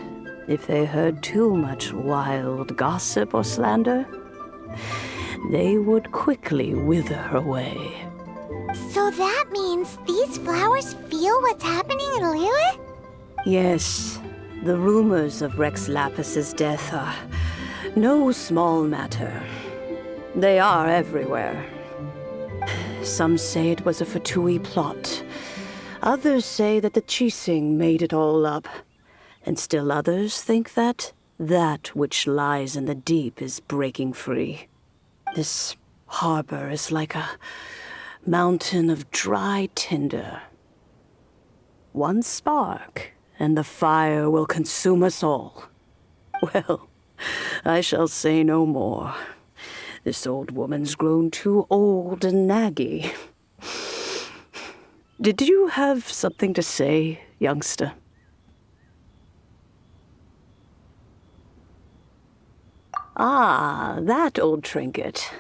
if they heard too much wild gossip or slander, they would quickly wither away. So that means these flowers feel what's happening in Liyue? Yes, the rumors of Rex Lapis's death are no small matter. They are everywhere. Some say it was a Fatui plot. Others say that the Chising made it all up. And still others think that which lies in the deep is breaking free. This harbor is like a mountain of dry tinder. One spark, and the fire will consume us all. Well, I shall say no more. This old woman's grown too old and naggy. Did you have something to say, youngster? Ah, that old trinket.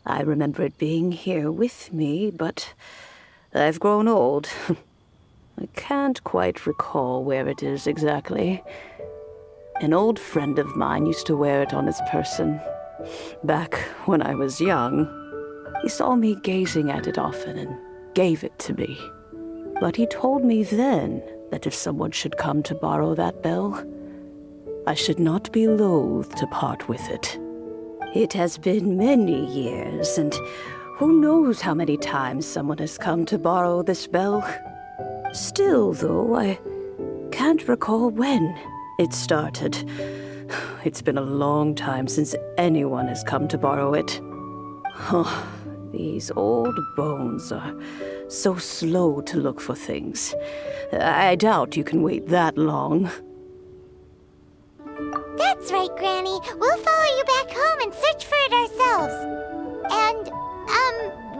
I remember it being here with me, but I've grown old. I can't quite recall where it is exactly. An old friend of mine used to wear it on his person. Back when I was young, he saw me gazing at it often and gave it to me. But he told me then that if someone should come to borrow that bell, I should not be loath to part with it. It has been many years, and who knows how many times someone has come to borrow this bell. Still, though, I can't recall when it started. It's been a long time since anyone has come to borrow it. Oh, these old bones are so slow to look for things. I doubt you can wait that long. That's right, Granny. We'll follow you back home and search for it ourselves. And,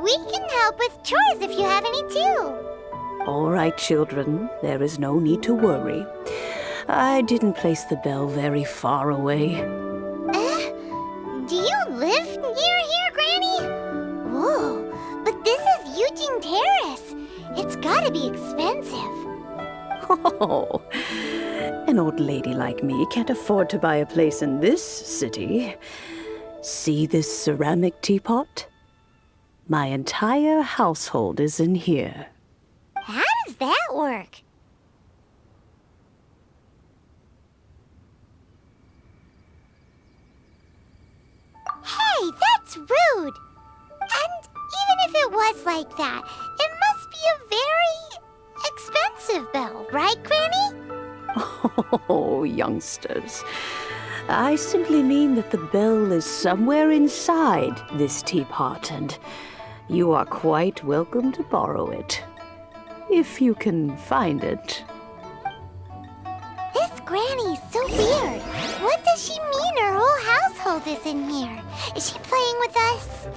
we can help with chores if you have any too. All right, children. There is no need to worry. I didn't place the bell very far away. Do you live near here, Granny? Whoa, but this is Eugene Terrace. It's gotta be expensive. Oh, an old lady like me can't afford to buy a place in this city. See this ceramic teapot? My entire household is in here. How does that work? Hey, that's rude! And even if it was like that, it must be a very expensive bell, right, Granny? Oh, youngsters. I simply mean that the bell is somewhere inside this teapot, and you are quite welcome to borrow it. If you can find it. This Granny's so weird. What does she mean her whole household is in here? Is she playing with us?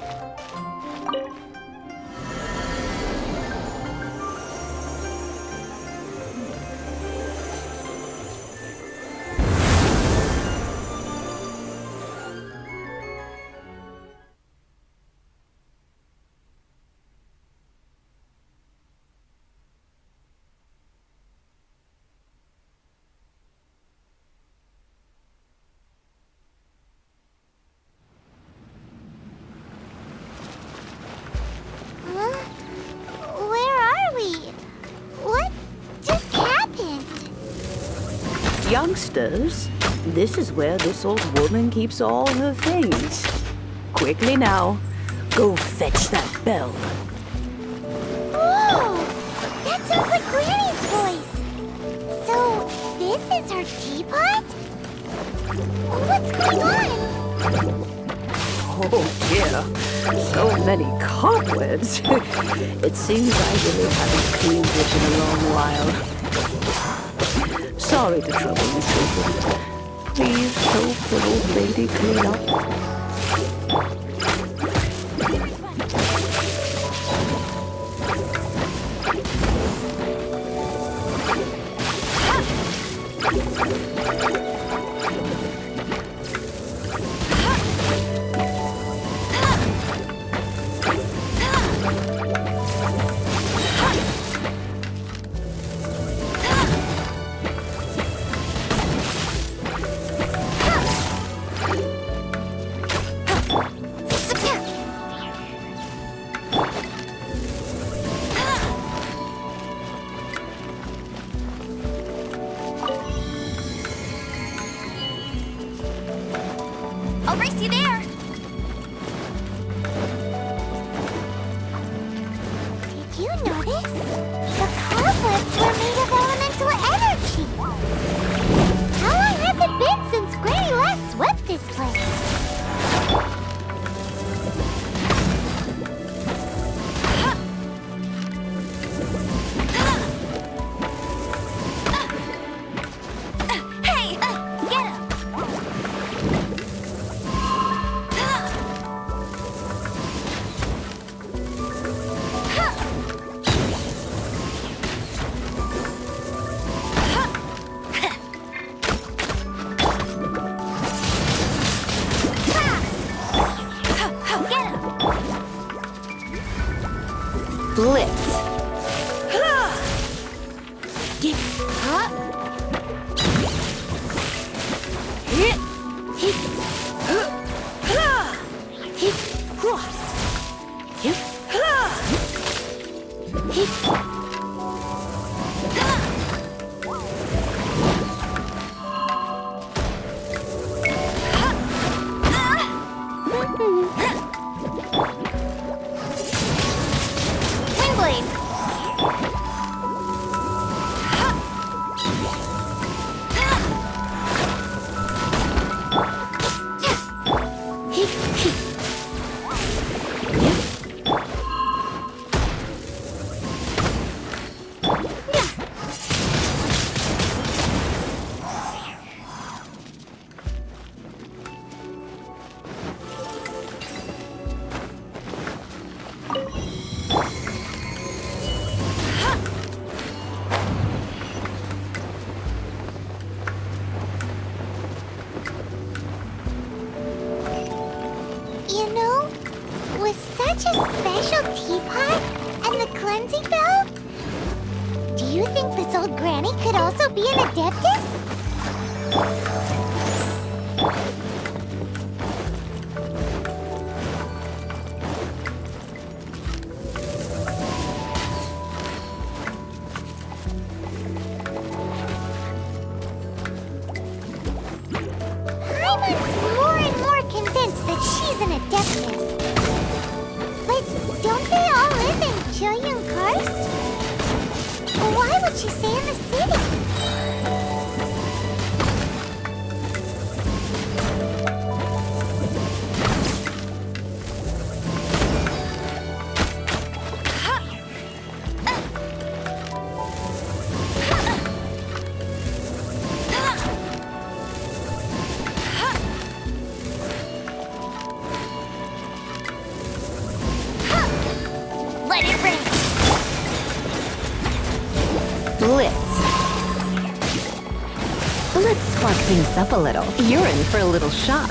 Youngsters, this is where this old woman keeps all her things. Quickly now, go fetch that bell. Whoa! That sounds like Granny's voice. So, this is her teapot? What's going on? Oh dear, so many cobwebs. It seems I really haven't cleaned it in a long while. Sorry to trouble you, children. Please help the old lady clean up. I'll race you there! Did you notice? The cobwebs were made of elemental energy! How long has it been since Granny last swept this place? Hey! Get him! Blitz. Windblade! You know, with such a special teapot and the cleansing bell, do you think this old granny could also be an adeptus? I'm more and more convinced that she's an adeptus. But don't they all live in Chilian Karst? Why would she stay in the city? Let it rain! Blitz. Let's spark things up a little. You're in for a little shock.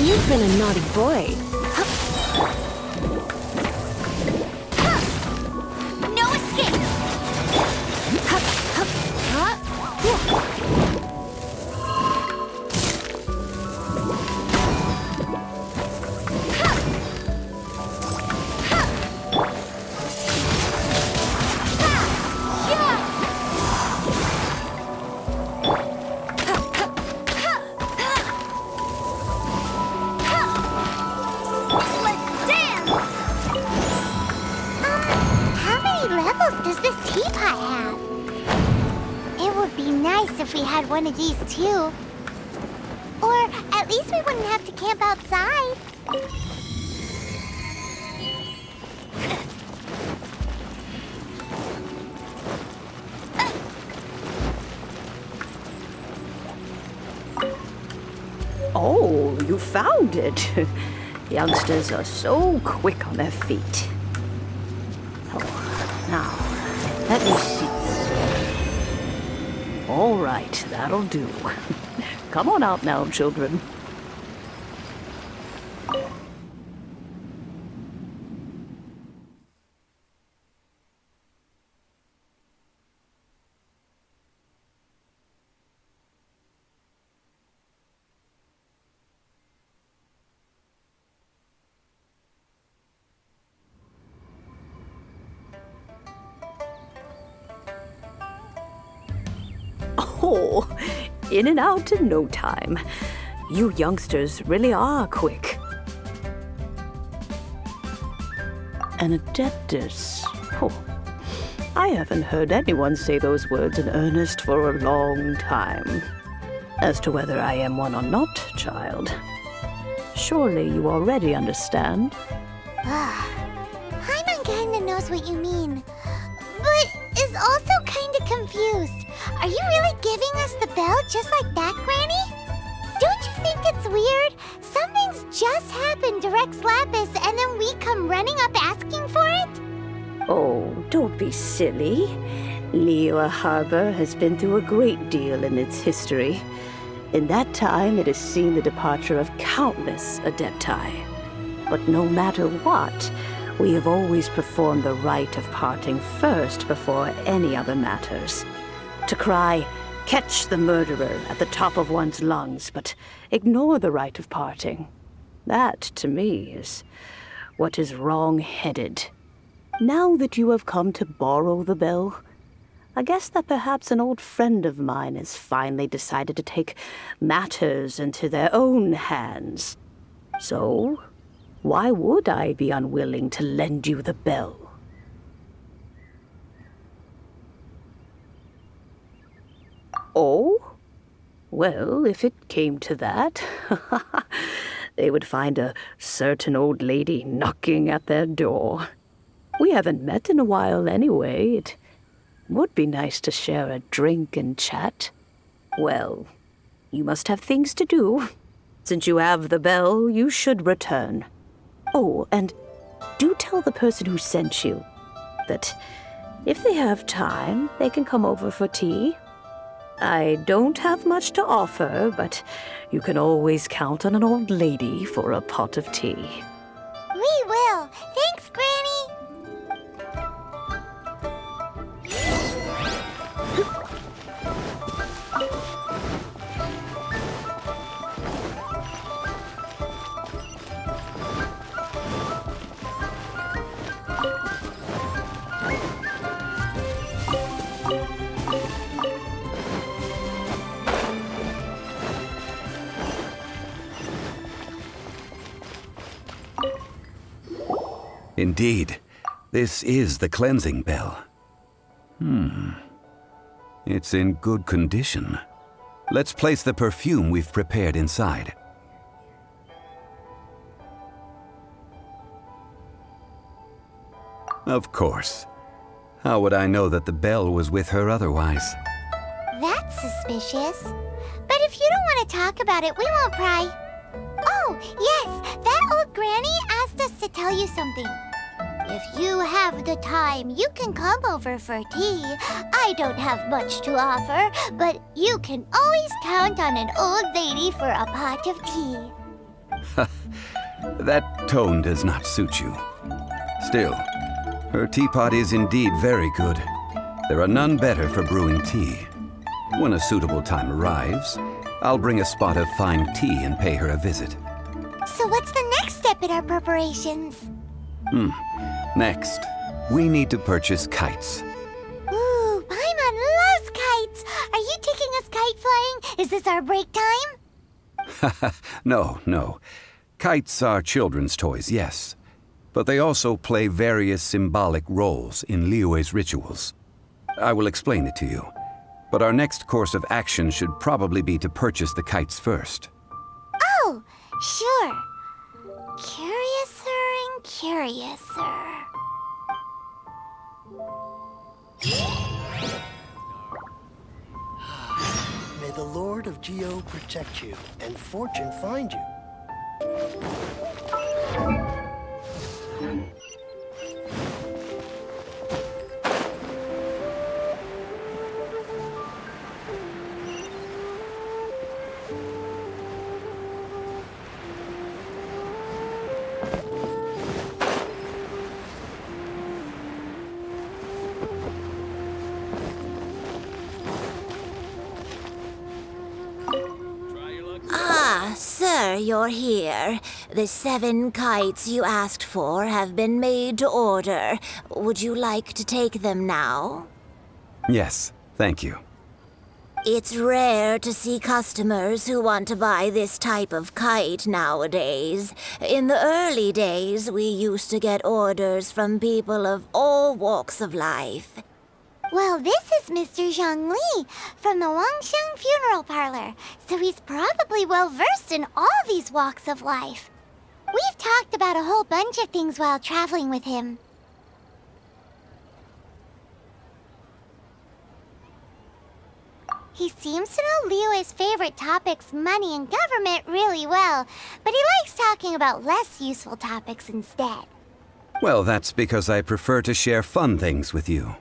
You've been a naughty boy. No escape! If we had one of these too. Or at least we wouldn't have to camp outside. Oh, you found it. Youngsters are so quick on their feet. Oh, now, let me see. All right, that'll do. Come on out now, children. Oh, in and out in no time. You youngsters really are quick. An adeptus. Oh, I haven't heard anyone say those words in earnest for a long time. As to whether I am one or not, child, surely you already understand. Paimon kinda knows what you mean, but is also kinda confused. Are you really giving us the bell just like that, Granny? Don't you think it's weird? Something's just happened to Rex Lapis and then we come running up asking for it? Oh, don't be silly. Liyue Harbor has been through a great deal in its history. In that time, it has seen the departure of countless Adepti. But no matter what, we have always performed the rite of parting first before any other matters. To cry, "Catch the murderer," at the top of one's lungs, but ignore the rite of parting. That, to me, is what is wrong-headed. Now that you have come to borrow the bell, I guess that perhaps an old friend of mine has finally decided to take matters into their own hands. So, why would I be unwilling to lend you the bell? Oh? Well, if it came to that, they would find a certain old lady knocking at their door. We haven't met in a while anyway. It would be nice to share a drink and chat. Well, you must have things to do. Since you have the bell, you should return. Oh, and do tell the person who sent you that if they have time, they can come over for tea. I don't have much to offer, but you can always count on an old lady for a pot of tea. We will. Thanks, Granny. Indeed, this is the cleansing bell. It's in good condition. Let's place the perfume we've prepared inside. Of course. How would I know that the bell was with her otherwise? That's suspicious. But if you don't want to talk about it, we won't pry. Oh, yes, that old granny asked us to tell you something. If you have the time, you can come over for tea. I don't have much to offer, but you can always count on an old lady for a pot of tea. That tone does not suit you. Still, her teapot is indeed very good. There are none better for brewing tea. When a suitable time arrives, I'll bring a spot of fine tea and pay her a visit. So what's the next step in our preparations? Next, we need to purchase kites. Ooh, Paimon loves kites! Are you taking us kite flying? Is this our break time? No. Kites are children's toys, yes. But they also play various symbolic roles in Liyue's rituals. I will explain it to you. But our next course of action should probably be to purchase the kites first. Oh, sure. Curiouser and curiouser. May the Lord of Geo protect you and fortune find you. Sir, you're here. The 7 kites you asked for have been made to order. Would you like to take them now? Yes, thank you. It's rare to see customers who want to buy this type of kite nowadays. In the early days, we used to get orders from people of all walks of life. Well, this is Mr. Zhongli from the Wangsheng Funeral Parlor, so he's probably well-versed in all these walks of life. We've talked about a whole bunch of things while traveling with him. He seems to know Liyue's favorite topics, money and government, really well, but he likes talking about less useful topics instead. Well, that's because I prefer to share fun things with you.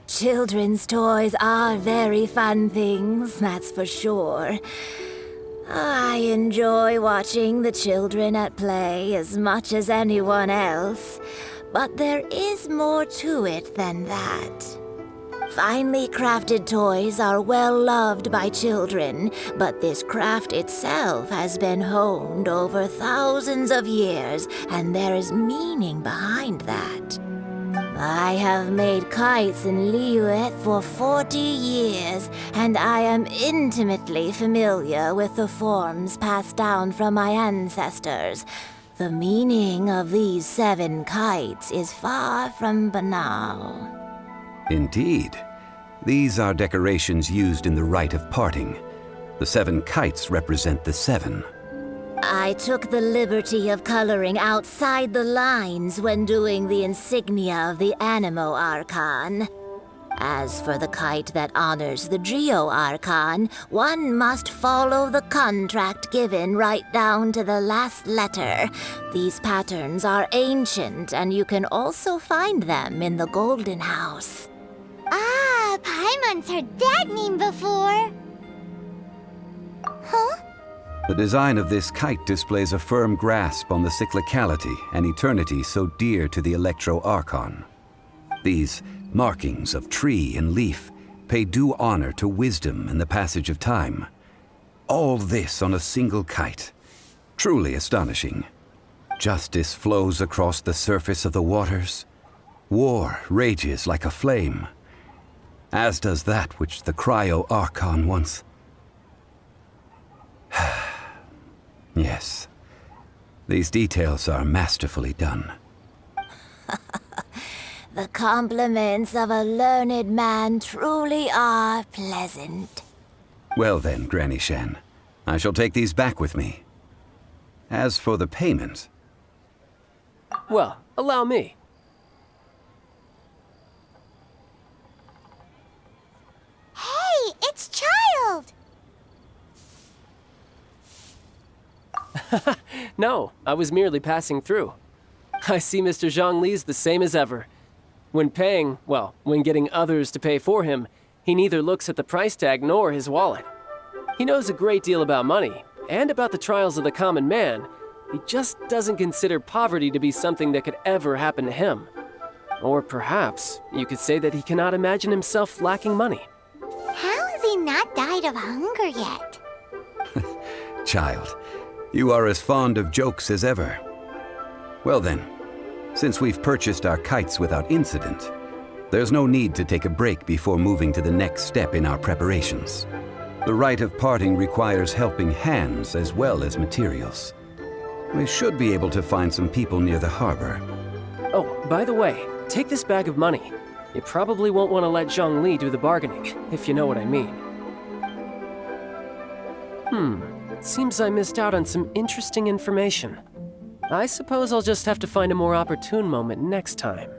Children's toys are very fun things, that's for sure. I enjoy watching the children at play as much as anyone else, but there is more to it than that. Finely crafted toys are well loved by children, but this craft itself has been honed over thousands of years, and there is meaning behind that. I have made kites in Liyue for 40 years, and I am intimately familiar with the forms passed down from my ancestors. The meaning of these 7 kites is far from banal. Indeed. These are decorations used in the rite of parting. The 7 kites represent the 7. I took the liberty of coloring outside the lines when doing the insignia of the Animo Archon. As for the kite that honors the Geo Archon, one must follow the contract given right down to the last letter. These patterns are ancient, and you can also find them in the Golden House. Ah, Paimon's heard that name before. Huh? The design of this kite displays a firm grasp on the cyclicality and eternity so dear to the Electro Archon. These markings of tree and leaf pay due honor to wisdom and the passage of time. All this on a single kite. Truly astonishing. Justice flows across the surface of the waters. War rages like a flame. As does that which the Cryo Archon once... Yes. These details are masterfully done. The compliments of a learned man truly are pleasant. Well then, Granny Shen, I shall take these back with me. As for the payment... Well, allow me. Hey, it's Child! No, I was merely passing through. I see Mr. Zhongli's the same as ever. When paying, well, when getting others to pay for him, he neither looks at the price tag nor his wallet. He knows a great deal about money, and about the trials of the common man, he just doesn't consider poverty to be something that could ever happen to him. Or perhaps you could say that he cannot imagine himself lacking money. How has he not died of hunger yet? Child, you are as fond of jokes as ever. Well then, since we've purchased our kites without incident, there's no need to take a break before moving to the next step in our preparations. The rite of parting requires helping hands as well as materials. We should be able to find some people near the harbor. Oh, by the way, take this bag of money. You probably won't want to let Zhongli do the bargaining, if you know what I mean. Seems I missed out on some interesting information. I suppose I'll just have to find a more opportune moment next time.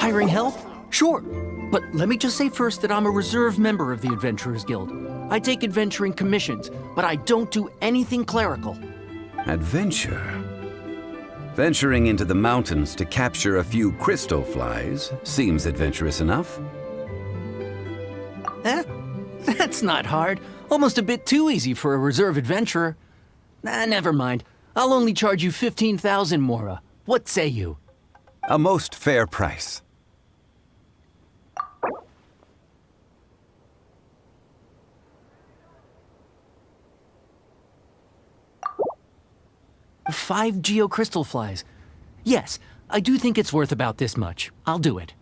Hiring help? Sure. But let me just say first that I'm a reserve member of the Adventurers Guild. I take adventuring commissions, but I don't do anything clerical. Adventure? Venturing into the mountains to capture a few crystal flies seems adventurous enough. That's not hard. Almost a bit too easy for a reserve adventurer. Never mind. I'll only charge you 15,000 Mora. What say you? A most fair price. Five geocrystal flies. Yes, I do think it's worth about this much. I'll do it.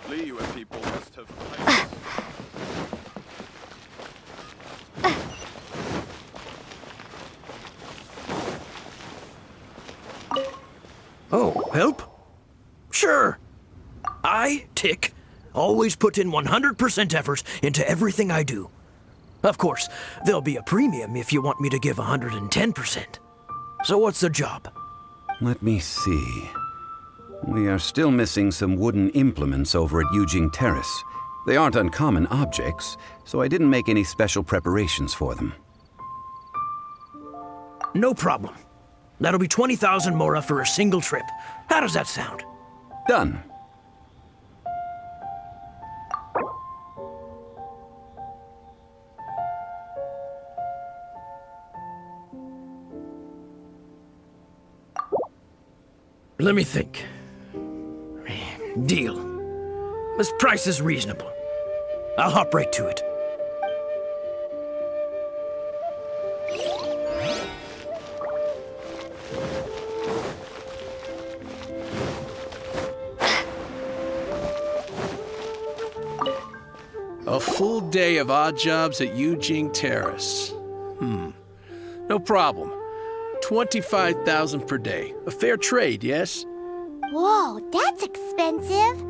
Liyue people must have... Oh, help? Sure. I, Tick, always put in 100% effort into everything I do. Of course, there'll be a premium if you want me to give 110%. So what's the job? Let me see. We are still missing some wooden implements over at Yujing Terrace. They aren't uncommon objects, so I didn't make any special preparations for them. No problem. That'll be 20,000 Mora for a single trip. How does that sound? Done. Let me think. Deal. This price is reasonable. I'll hop right to it. A full day of odd jobs at Yujing Terrace. No problem. 25,000 per day. A fair trade, yes? Whoa, that's expensive.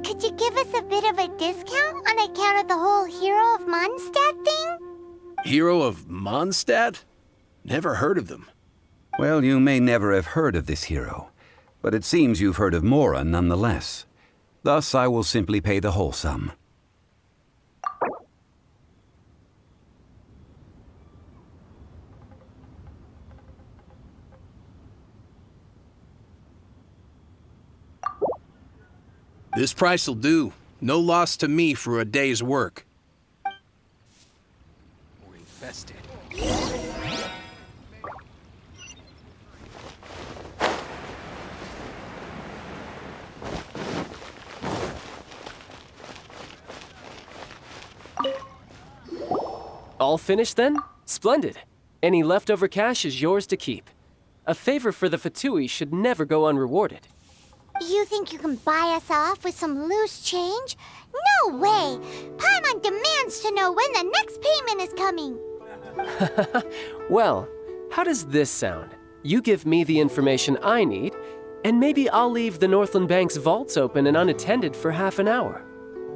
Could you give us a bit of a discount on account of the whole Hero of Mondstadt thing? Hero of Mondstadt? Never heard of them. Well, you may never have heard of this hero, but it seems you've heard of Mora nonetheless. Thus, I will simply pay the whole sum. This price'll do. No loss to me for a day's work. We're infested. All finished then? Splendid. Any leftover cash is yours to keep. A favor for the Fatui should never go unrewarded. You think you can buy us off with some loose change? No way! Paimon demands to know when the next payment is coming. Well, how does this sound? You give me the information I need, and maybe I'll leave the Northland Bank's vaults open and unattended for half an hour.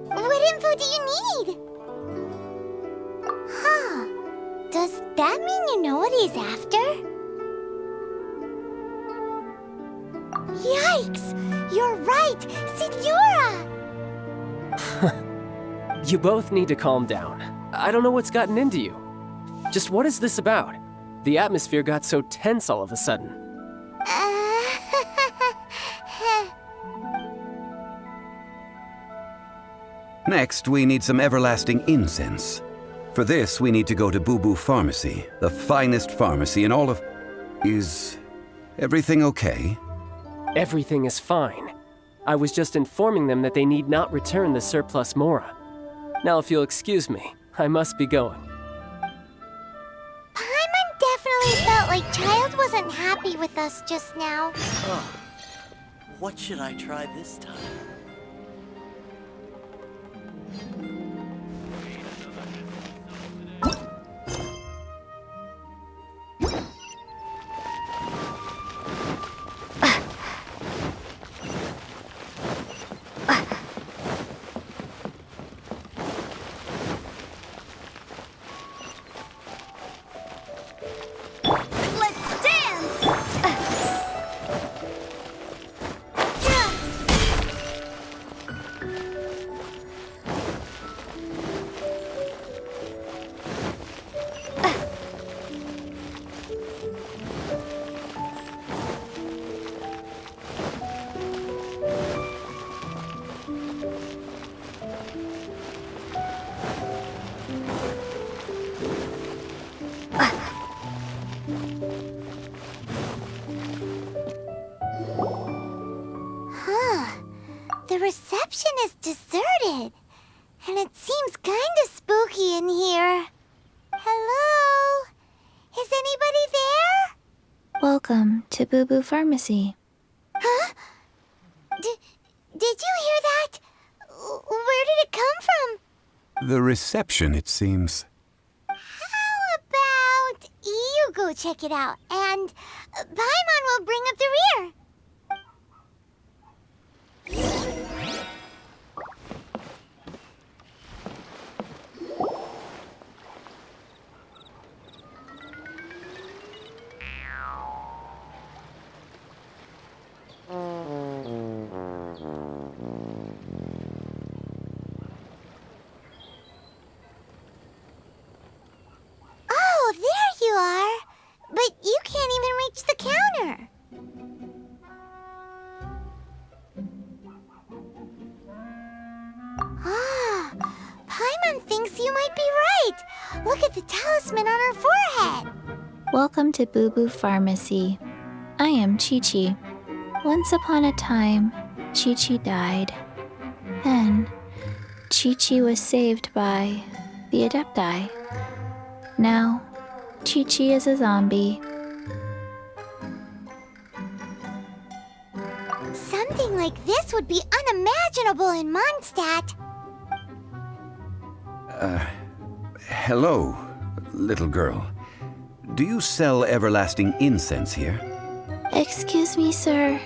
What info do you need? Huh. Does that mean you know what he's after? Yikes! You're right! Signora! You both need to calm down. I don't know what's gotten into you. Just what is this about? The atmosphere got so tense all of a sudden. Next, we need some everlasting incense. For this, we need to go to Boo Boo Pharmacy, the finest pharmacy in all of... Is everything okay? Everything is fine. I was just informing them that they need not return the surplus Mora. Now, if you'll excuse me, I must be going. Paimon definitely felt like Child wasn't happy with us just now. Oh, what should I try this time? The reception is deserted, and it seems kinda spooky in here. Hello? Is anybody there? Welcome to Boo Boo Pharmacy. Huh? Did you hear that? Where did it come from? The reception, it seems. How about you go check it out, and Paimon will bring up the rear. Oh, there you are. But you can't even reach the counter. Ah, Paimon thinks you might be right. Look at the talisman on her forehead. Welcome to Boo Boo Pharmacy. I am Chi-Chi. Once upon a time, Chi-Chi died. Then, Chi-Chi was saved by the Adepti. Now, Chi-Chi is a zombie. Something like this would be unimaginable in Mondstadt. Hello, little girl. Do you sell everlasting incense here? Excuse me, sir.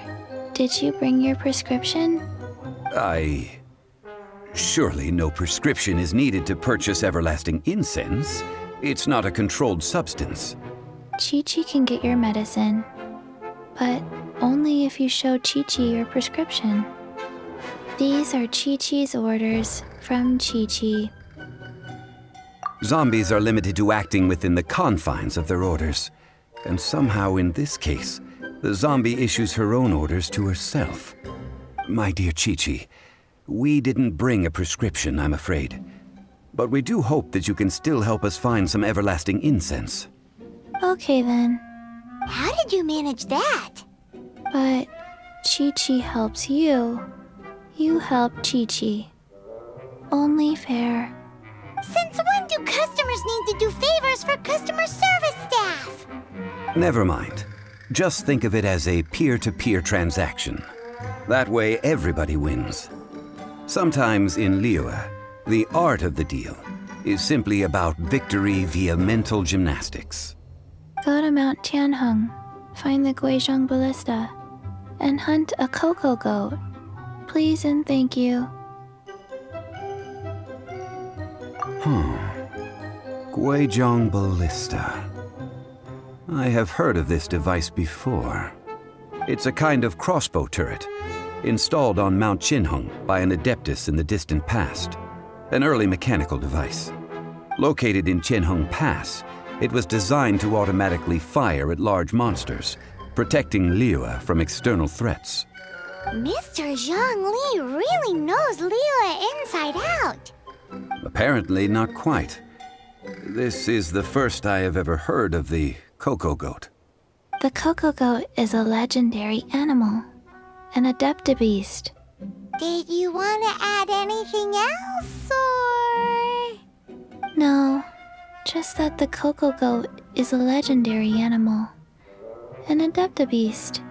Did you bring your prescription? Surely no prescription is needed to purchase everlasting incense. It's not a controlled substance. Chi-Chi can get your medicine, but only if you show Chi-Chi your prescription. These are Chi-Chi's orders from Chi-Chi. Zombies are limited to acting within the confines of their orders. And somehow in this case, the zombie issues her own orders to herself. My dear Chi-Chi, we didn't bring a prescription, I'm afraid. But we do hope that you can still help us find some everlasting incense. Okay then. How did you manage that? But Chi-Chi helps you. You help Chi-Chi. Only fair. Since when do customers need to do favors for customer service staff? Never mind. Just think of it as a peer-to-peer transaction. That way everybody wins. Sometimes in Liyue, the art of the deal is simply about victory via mental gymnastics. Go to Mount Tianheng, find the Guizhong Ballista, and hunt a cocoa goat. Please and thank you. Guizhong Ballista. I have heard of this device before. It's a kind of crossbow turret, installed on Mount Qinheng by an adeptus in the distant past. an early mechanical device. Located in Qianheng Pass, it was designed to automatically fire at large monsters, protecting Liyue from external threats. Mr. Zhongli really knows Liyue inside out. Apparently not quite. This is the first I have ever heard of the Coco Goat. The Coco Goat is a legendary animal, an adeptabeast. Did you want to add anything else, or...? No, just that the Coco Goat is a legendary animal, an adeptabeast.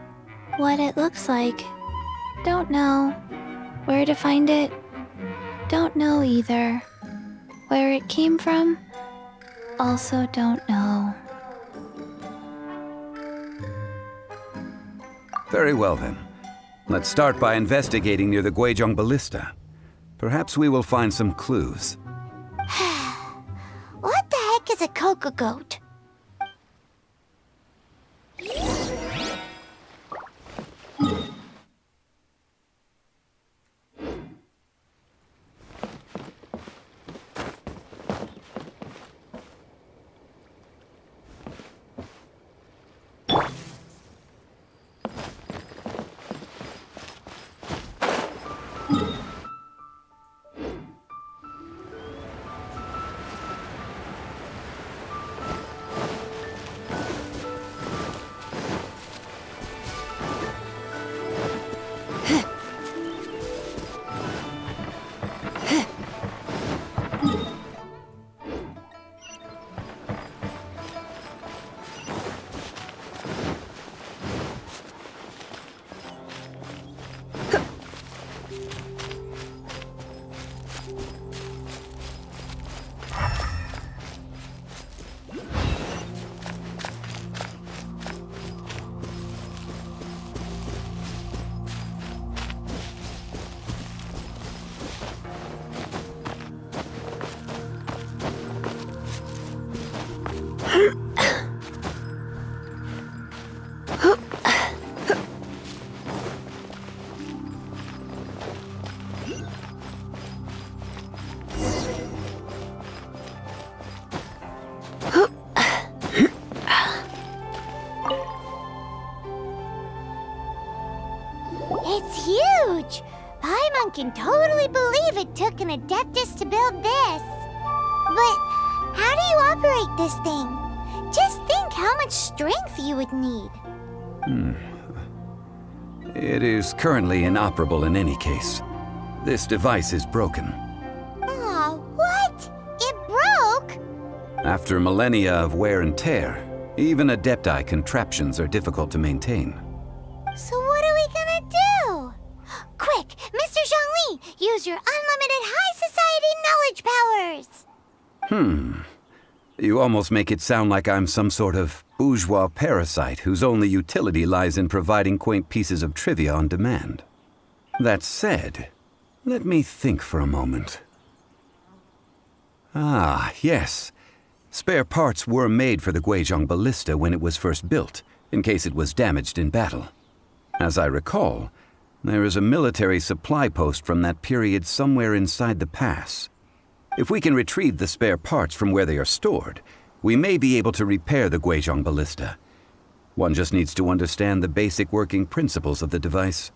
What it looks like, don't know. Where to find it, don't know either. Where it came from, also don't know. Very well then. Let's start by investigating near the Guizhong Ballista. Perhaps we will find some clues. What the heck is a Coco Goat? It's huge! Paimon can totally believe it took an Adeptus to build this. But how do you operate this thing? Just think how much strength you would need. It is currently inoperable in any case. This device is broken. Aw, what? It broke? After millennia of wear and tear, even Adepti contraptions are difficult to maintain. So what are we gonna do? Quick, Mr. Zhongli, use your unlimited high society knowledge powers! You almost make it sound like I'm some sort of bourgeois parasite whose only utility lies in providing quaint pieces of trivia on demand. That said, let me think for a moment. Ah, yes. Spare parts were made for the Guizhong Ballista when it was first built, in case it was damaged in battle. As I recall, there is a military supply post from that period somewhere inside the pass. If we can retrieve the spare parts from where they are stored, we may be able to repair the Guizhong Ballista. One just needs to understand the basic working principles of the device.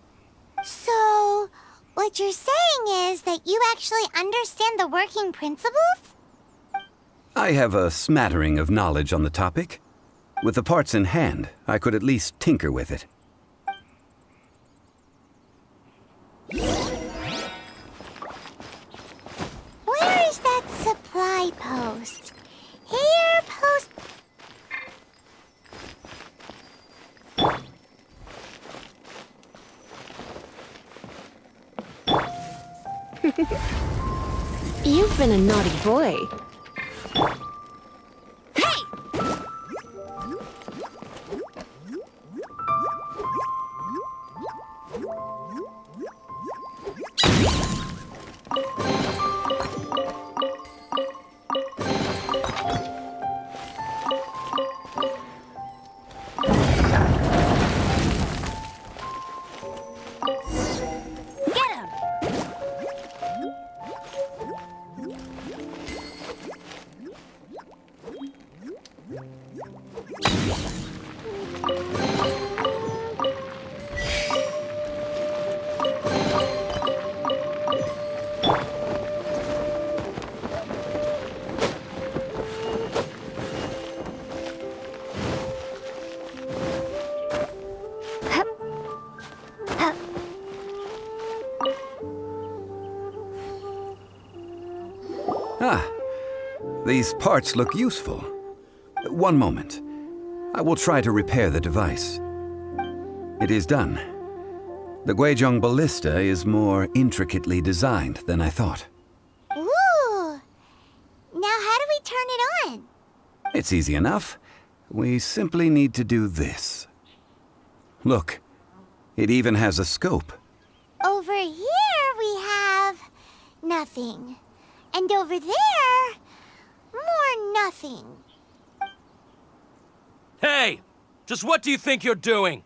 So, what you're saying is that you actually understand the working principles? I have a smattering of knowledge on the topic. With the parts in hand, I could at least tinker with it. Where is that supply post? Here, post... You've been a naughty boy. Ah, these parts look useful. One moment. I will try to repair the device. It is done. The Guizhong ballista is more intricately designed than I thought. Ooh! Now how do we turn it on? It's easy enough. We simply need to do this. Look, it even has a scope. Over here we have nothing. And over there, more nothing. Hey! Just what do you think you're doing?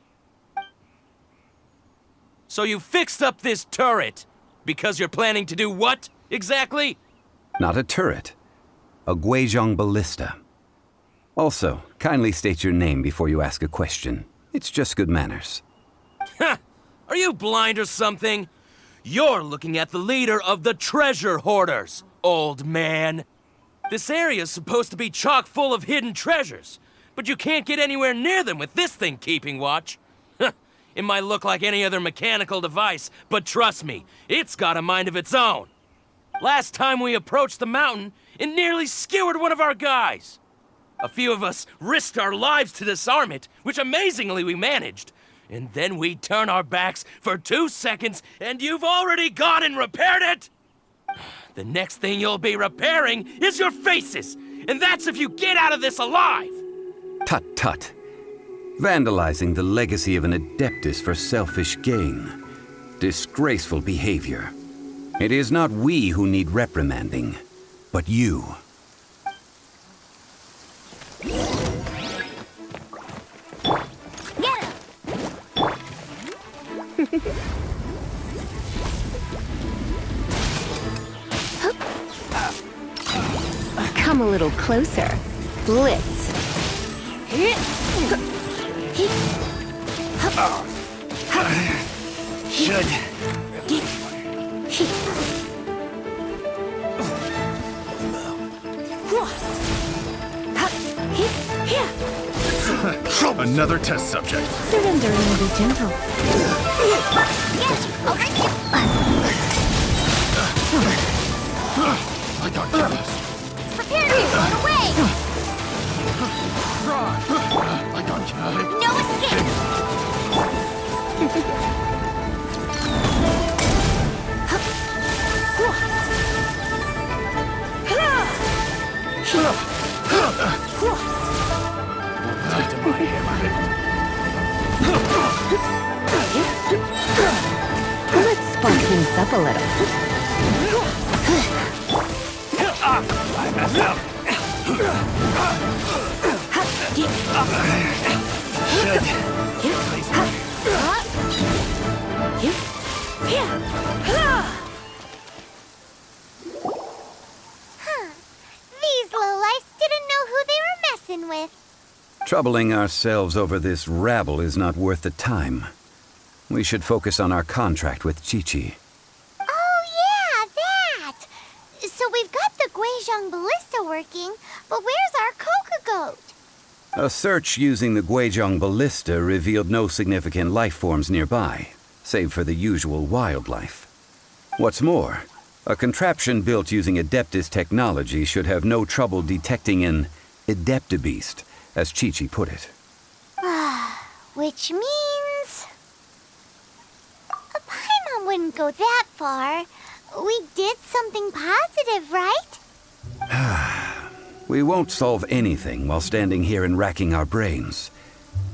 So you fixed up this turret because you're planning to do what, exactly? Not a turret. A Guizhong ballista. Also, kindly state your name before you ask a question. It's just good manners. Ha! Are you blind or something? You're looking at the leader of the treasure hoarders, old man. This area's supposed to be chock full of hidden treasures, but you can't get anywhere near them with this thing keeping watch. It might look like any other mechanical device, but trust me, it's got a mind of its own. Last time we approached the mountain, it nearly skewered one of our guys. A few of us risked our lives to disarm it, which amazingly we managed. And then we turn our backs for 2 seconds, and you've already gone and repaired it! The next thing you'll be repairing is your faces, and that's if you get out of this alive! Tut tut. Vandalizing the legacy of an Adeptus for selfish gain. Disgraceful behavior. It is not we who need reprimanding, but you. Come a little closer. Blitz. Should. Another test subject. Surrendering will be gentle. I got jealous. Prepare to run away! I got jealous. No escape! Let's spark things up a little. I messed up. These lowlifes didn't know who they were messing with. Troubling ourselves over this rabble is not worth the time. We should focus on our contract with Qiqi. Oh yeah, that! So we've got the Guizhong ballista working, but where's our Coca goat? A search using the Guizhong ballista revealed no significant life forms nearby, save for the usual wildlife. What's more, a contraption built using Adeptus technology should have no trouble detecting an Adeptabeast, as Qiqi put it. Which means... a Paimon wouldn't go that far. We did something positive, right? We won't solve anything while standing here and racking our brains.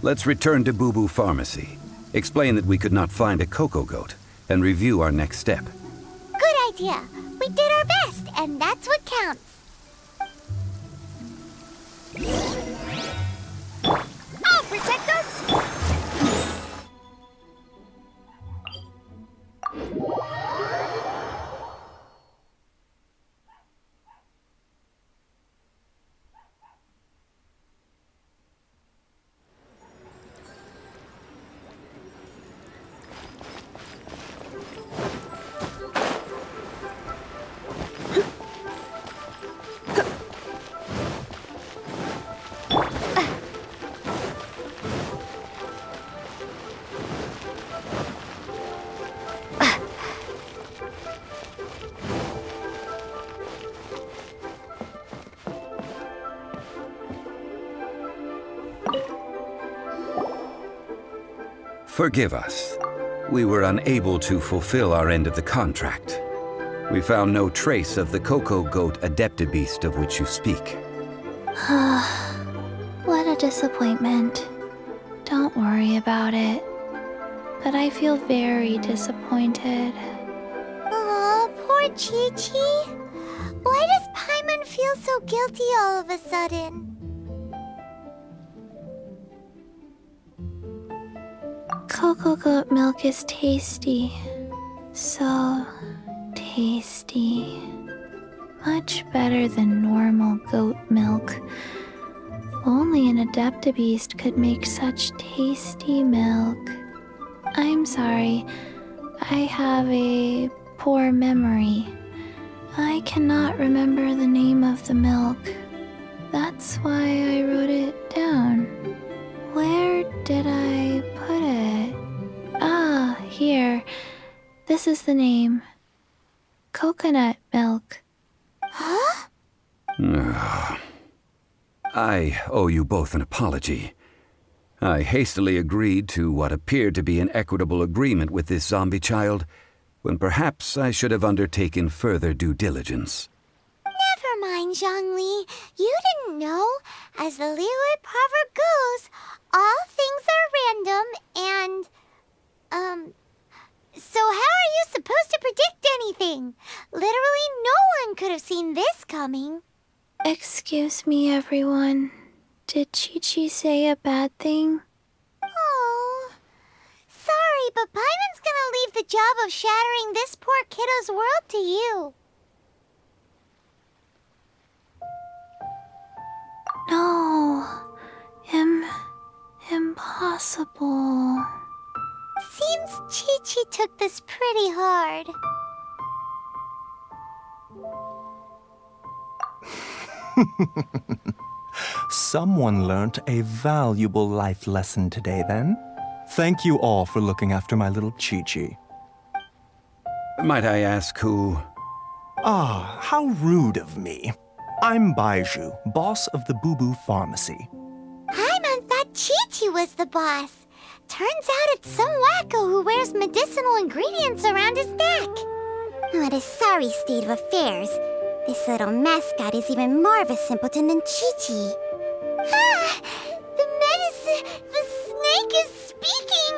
Let's return to Boo Boo Pharmacy, explain that we could not find a Coco Goat, and review our next step. Good idea. We did our best, and that's what counts. I'll protect us! Forgive us. We were unable to fulfill our end of the contract. We found no trace of the Cocoa Goat Adeptabeast of which you speak. What a disappointment. Don't worry about it. But I feel very disappointed. Aw, poor Chi-Chi. Why does Paimon feel so guilty all of a sudden? Cocoa goat milk is tasty. So tasty. Much better than normal goat milk. Only an Adeptabeast could make such tasty milk. I'm sorry. I have a poor memory. I cannot remember the name of the milk. That's why I wrote it down. Where did I put it? Ah, here. This is the name. Coconut milk. Huh? I owe you both an apology. I hastily agreed to what appeared to be an equitable agreement with this zombie child, when perhaps I should have undertaken further due diligence. Never mind, Zhongli. You didn't know. As the Liyue proverb goes, all things are random and, so how are you supposed to predict anything? Literally no one could have seen this coming. Excuse me, everyone. Did Chi-Chi say a bad thing? Oh, sorry, but Paimon's gonna leave the job of shattering this poor kiddo's world to you. No. Impossible. Seems Chi-Chi took this pretty hard. Someone learnt a valuable life lesson today, then. Thank you all for looking after my little Chi-Chi. Might I ask who? Ah, how rude of me. I'm Baiju, boss of the Boo Boo Pharmacy. Paimon thought Chi-Chi was the boss. Turns out it's some wacko who wears medicinal ingredients around his neck. What a sorry state of affairs. This little mascot is even more of a simpleton than Chi-Chi. Ah! The snake is speaking!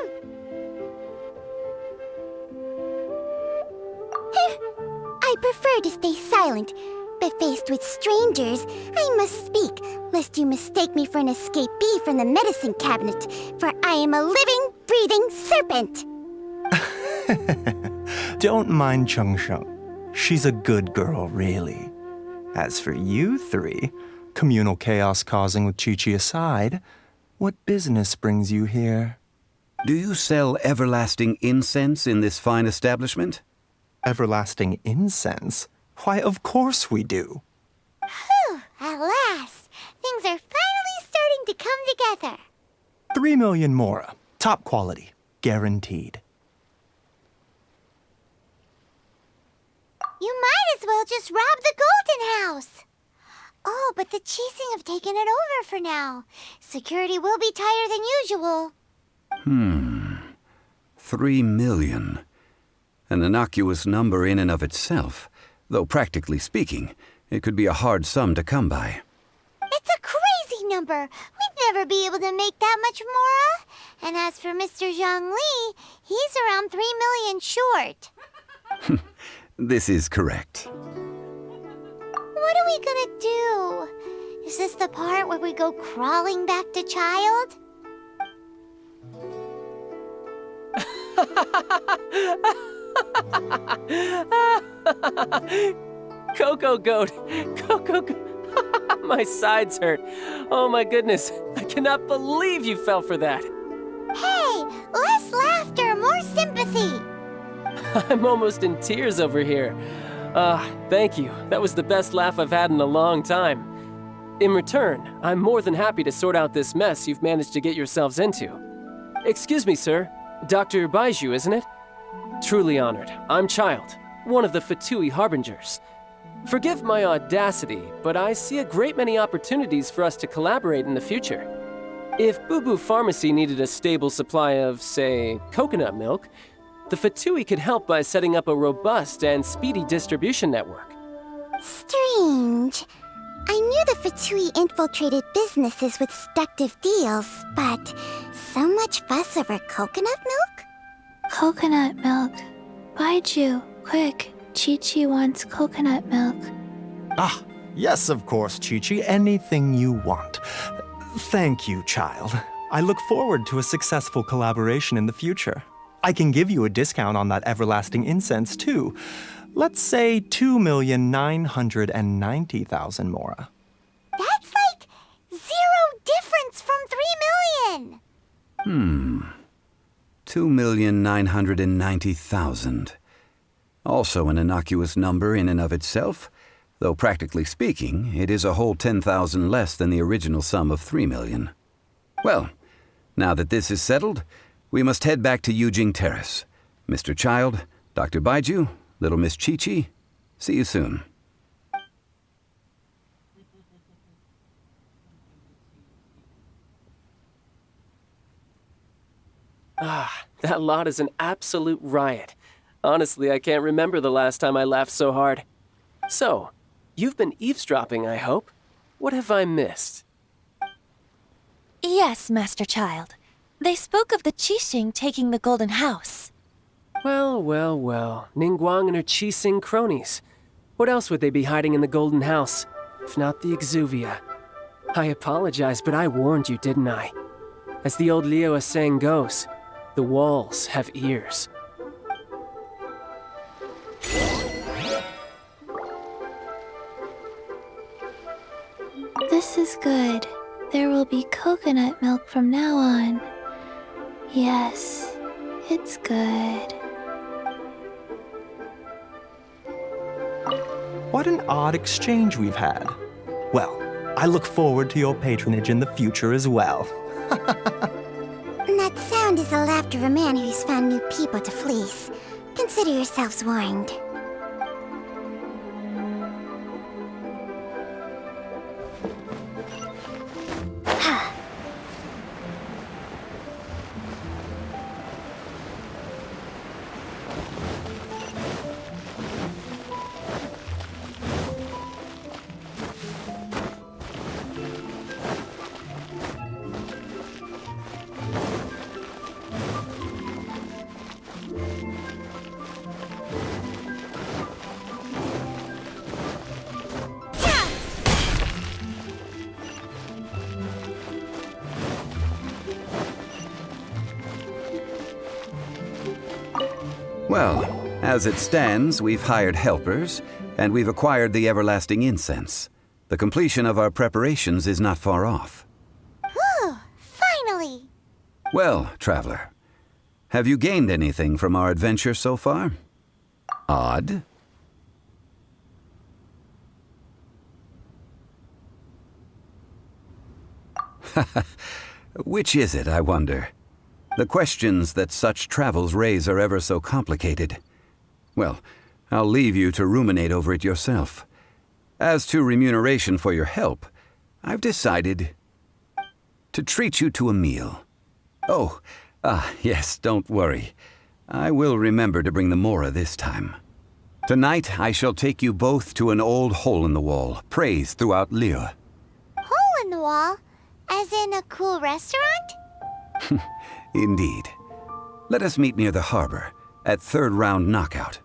I prefer to stay silent, but faced with strangers, I must speak, lest you mistake me for an escapee from the medicine cabinet, for I am a living, breathing serpent! Don't mind Chung Sheng. She's a good girl, really. As for you three, communal chaos causing with Chi-Chi aside, what business brings you here? Do you sell everlasting incense in this fine establishment? Everlasting incense? Why, of course we do. Whew, at last. Things are finally starting to come together. 3 million mora. Top quality. Guaranteed. You might as well just rob the Golden House. Oh, but the Chising have taken it over for now. Security will be tighter than usual. 3 million. An innocuous number in and of itself, though practically speaking, it could be a hard sum to come by. It's a crazy number. We'd never be able to make that much mora. And as for Mr. Zhongli, he's around 3 million short. This is correct. What are we gonna do? Is this the part where we go crawling back to child? Cocoa Goat! Cocoa Goat! My sides hurt. Oh my goodness. I cannot believe you fell for that. Hey, less laughter, more sympathy. I'm almost in tears over here. Thank you. That was the best laugh I've had in a long time. In return, I'm more than happy to sort out this mess you've managed to get yourselves into. Excuse me, sir. Dr. Baiju, isn't it? Truly honored. I'm Child, one of the Fatui Harbingers. Forgive my audacity, but I see a great many opportunities for us to collaborate in the future. If Boo Boo Pharmacy needed a stable supply of, say, coconut milk, the Fatui could help by setting up a robust and speedy distribution network. Strange. I knew the Fatui infiltrated businesses with seductive deals, but so much fuss over coconut milk? Coconut milk. Baiju, quick. Chi-Chi wants coconut milk. Ah, yes, of course, Chi-Chi. Anything you want. Thank you, child. I look forward to a successful collaboration in the future. I can give you a discount on that everlasting incense, too. Let's say 2,990,000 mora. That's like 0 difference from 3 million! 2,990,000. Also an innocuous number in and of itself, though practically speaking, it is a whole 10,000 less than the original sum of 3 million. Well, now that this is settled, we must head back to Yujing Terrace. Mr. Child, Dr. Baiju, Little Miss Chi-Chi, see you soon. Ah, that lot is an absolute riot. Honestly, I can't remember the last time I laughed so hard. So, you've been eavesdropping, I hope. What have I missed? Yes, Master Child. They spoke of the Qixing taking the Golden House. Well, well, well. Ningguang and her Qixing cronies. What else would they be hiding in the Golden House, if not the Exuvia? I apologize, but I warned you, didn't I? As the old Liyue saying goes, the walls have ears. This is good. There will be coconut milk from now on. Yes, it's good. What an odd exchange we've had. Well, I look forward to your patronage in the future as well. That sound is the laughter of a man who's found new people to fleece. Consider yourselves warned. Well, as it stands, we've hired helpers, and we've acquired the everlasting incense. The completion of our preparations is not far off. Whew, finally! Well, traveler, have you gained anything from our adventure so far? Odd? Which is it, I wonder? The questions that such travels raise are ever so complicated. Well, I'll leave you to ruminate over it yourself. As to remuneration for your help, I've decided to treat you to a meal. Oh, yes, don't worry. I will remember to bring the mora this time. Tonight, I shall take you both to an old hole-in-the-wall, praised throughout Liyue. Hole in the wall? As in a cool restaurant? Indeed. Let us meet near the harbor, at third round knockout.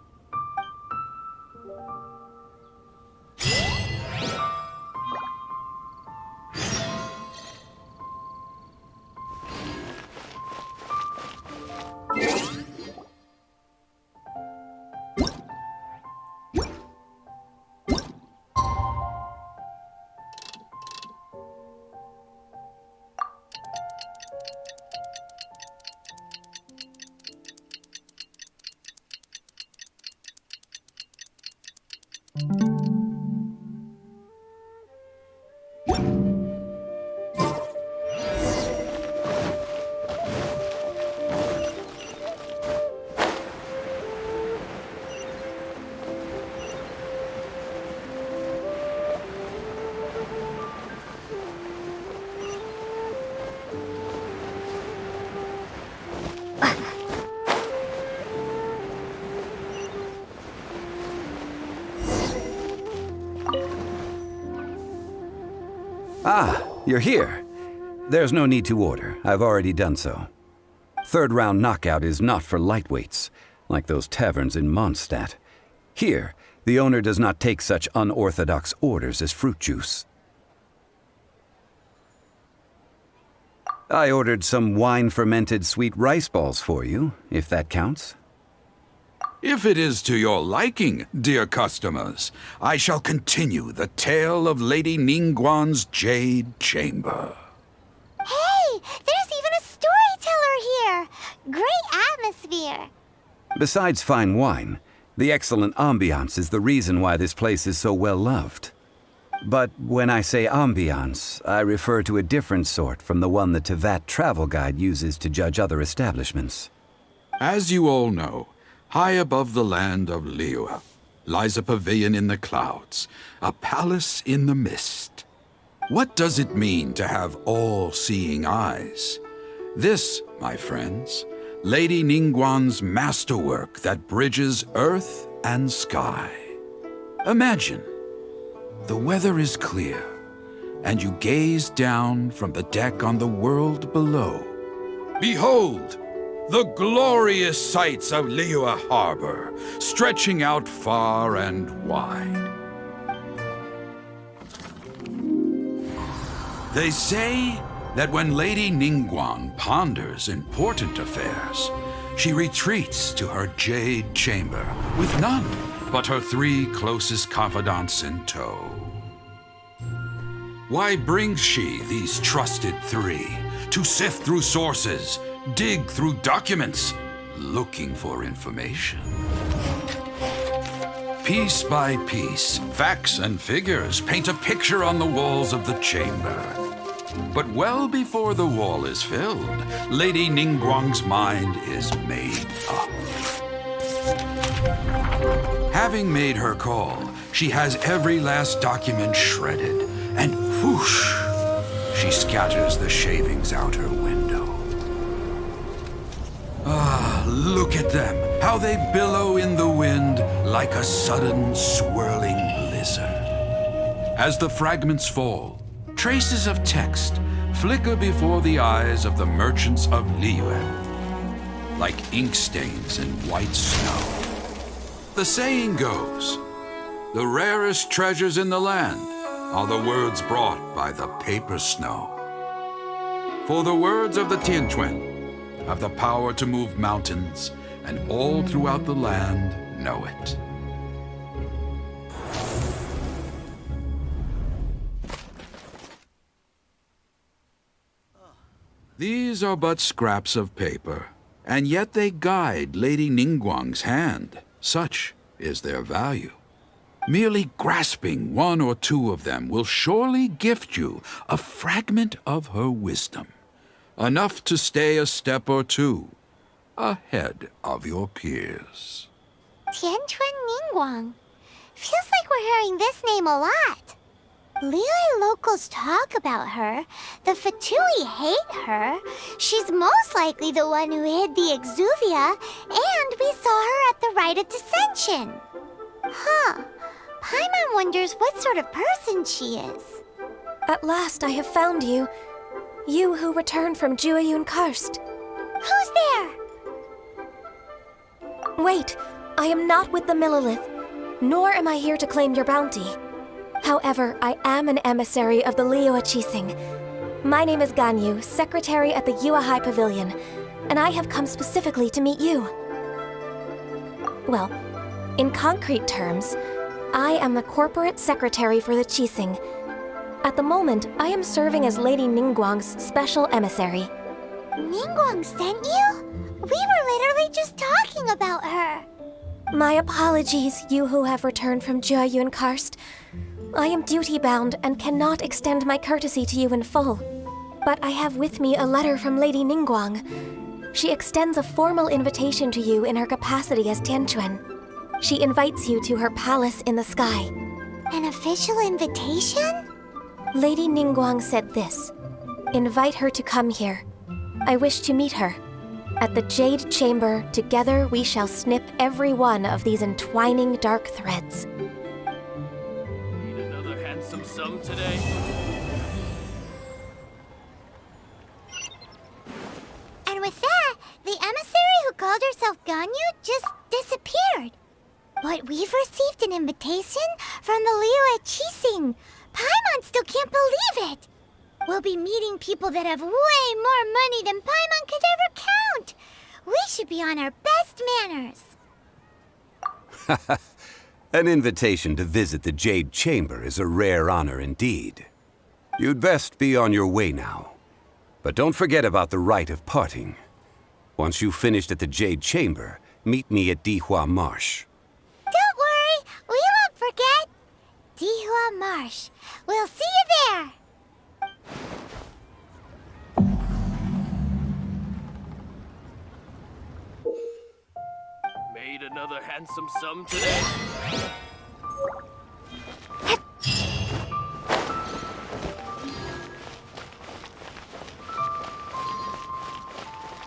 Ah, you're here. There's no need to order. I've already done so. Third round knockout is not for lightweights, like those taverns in Mondstadt. Here, the owner does not take such unorthodox orders as fruit juice. I ordered some wine-fermented sweet rice balls for you, if that counts. If it is to your liking, dear customers, I shall continue the tale of Lady Ningguang's Jade Chamber. Hey, there's even a storyteller here! Great atmosphere! Besides fine wine, the excellent ambiance is the reason why this place is so well loved. But when I say ambiance, I refer to a different sort from the one the Tevat travel guide uses to judge other establishments. As you all know, high above the land of Liyue lies a pavilion in the clouds, a palace in the mist. What does it mean to have all-seeing eyes? This, my friends, Lady Ningguang's masterwork that bridges earth and sky. Imagine, the weather is clear, and you gaze down from the deck on the world below. Behold, the glorious sights of Liyue Harbor, stretching out far and wide. They say that when Lady Ningguang ponders important affairs, she retreats to her Jade Chamber with none but her 3 closest confidants in tow. Why brings she these trusted 3 to sift through sources, dig through documents, looking for information? Piece by piece, facts and figures paint a picture on the walls of the chamber. But well before the wall is filled, Lady Ningguang's mind is made up. Having made her call, she has every last document shredded, and whoosh, she scatters the shavings out her window. Ah, look at them, how they billow in the wind like a sudden swirling blizzard. As the fragments fall, traces of text flicker before the eyes of the merchants of Liyue, like ink stains in white snow. The saying goes, the rarest treasures in the land are the words brought by the paper snow. For the words of the Tianquan have the power to move mountains, and all throughout the land know it. These are but scraps of paper, and yet they guide Lady Ningguang's hand. Such is their value. Merely grasping 1 or 2 of them will surely gift you a fragment of her wisdom, enough to stay a step or 2 ahead of your peers. Tianquan Ningguang. Feels like we're hearing this name a lot. Liyue locals talk about her. The Fatui hate her. She's most likely the one who hid the Exuvia, and we saw her at the Rite of Dissension. Huh. Paimon wonders what sort of person she is. At last I have found you. You who returned from Jueyun Karst. Who's there? Wait, I am not with the Millelith, nor am I here to claim your bounty. However, I am an emissary of the Liyue Qixing. My name is Ganyu, secretary at the Yuehai Pavilion, and I have come specifically to meet you. Well, in concrete terms, I am the corporate secretary for the Qixing. At the moment, I am serving as Lady Ningguang's special emissary. Ningguang sent you? We were literally just talking about her. My apologies, you who have returned from Jueyun Karst. I am duty-bound and cannot extend my courtesy to you in full. But I have with me a letter from Lady Ningguang. She extends a formal invitation to you in her capacity as Tianquan. She invites you to her palace in the sky. An official invitation? Lady Ningguang said this. Invite her to come here. I wish to meet her. At the Jade Chamber, together we shall snip every one of these entwining dark threads. Need another handsome sum today? called herself Ganyu just disappeared. But we've received an invitation from the Liyue Archon. Paimon still can't believe it. We'll be meeting people that have way more money than Paimon could ever count. We should be on our best manners. An invitation to visit the Jade Chamber is a rare honor indeed. You'd best be on your way now. But don't forget about the rite of parting. Once you've finished at the Jade Chamber, meet me at Dihua Marsh. Don't worry, we won't forget. Dihua Marsh. We'll see you there. Made another handsome sum today?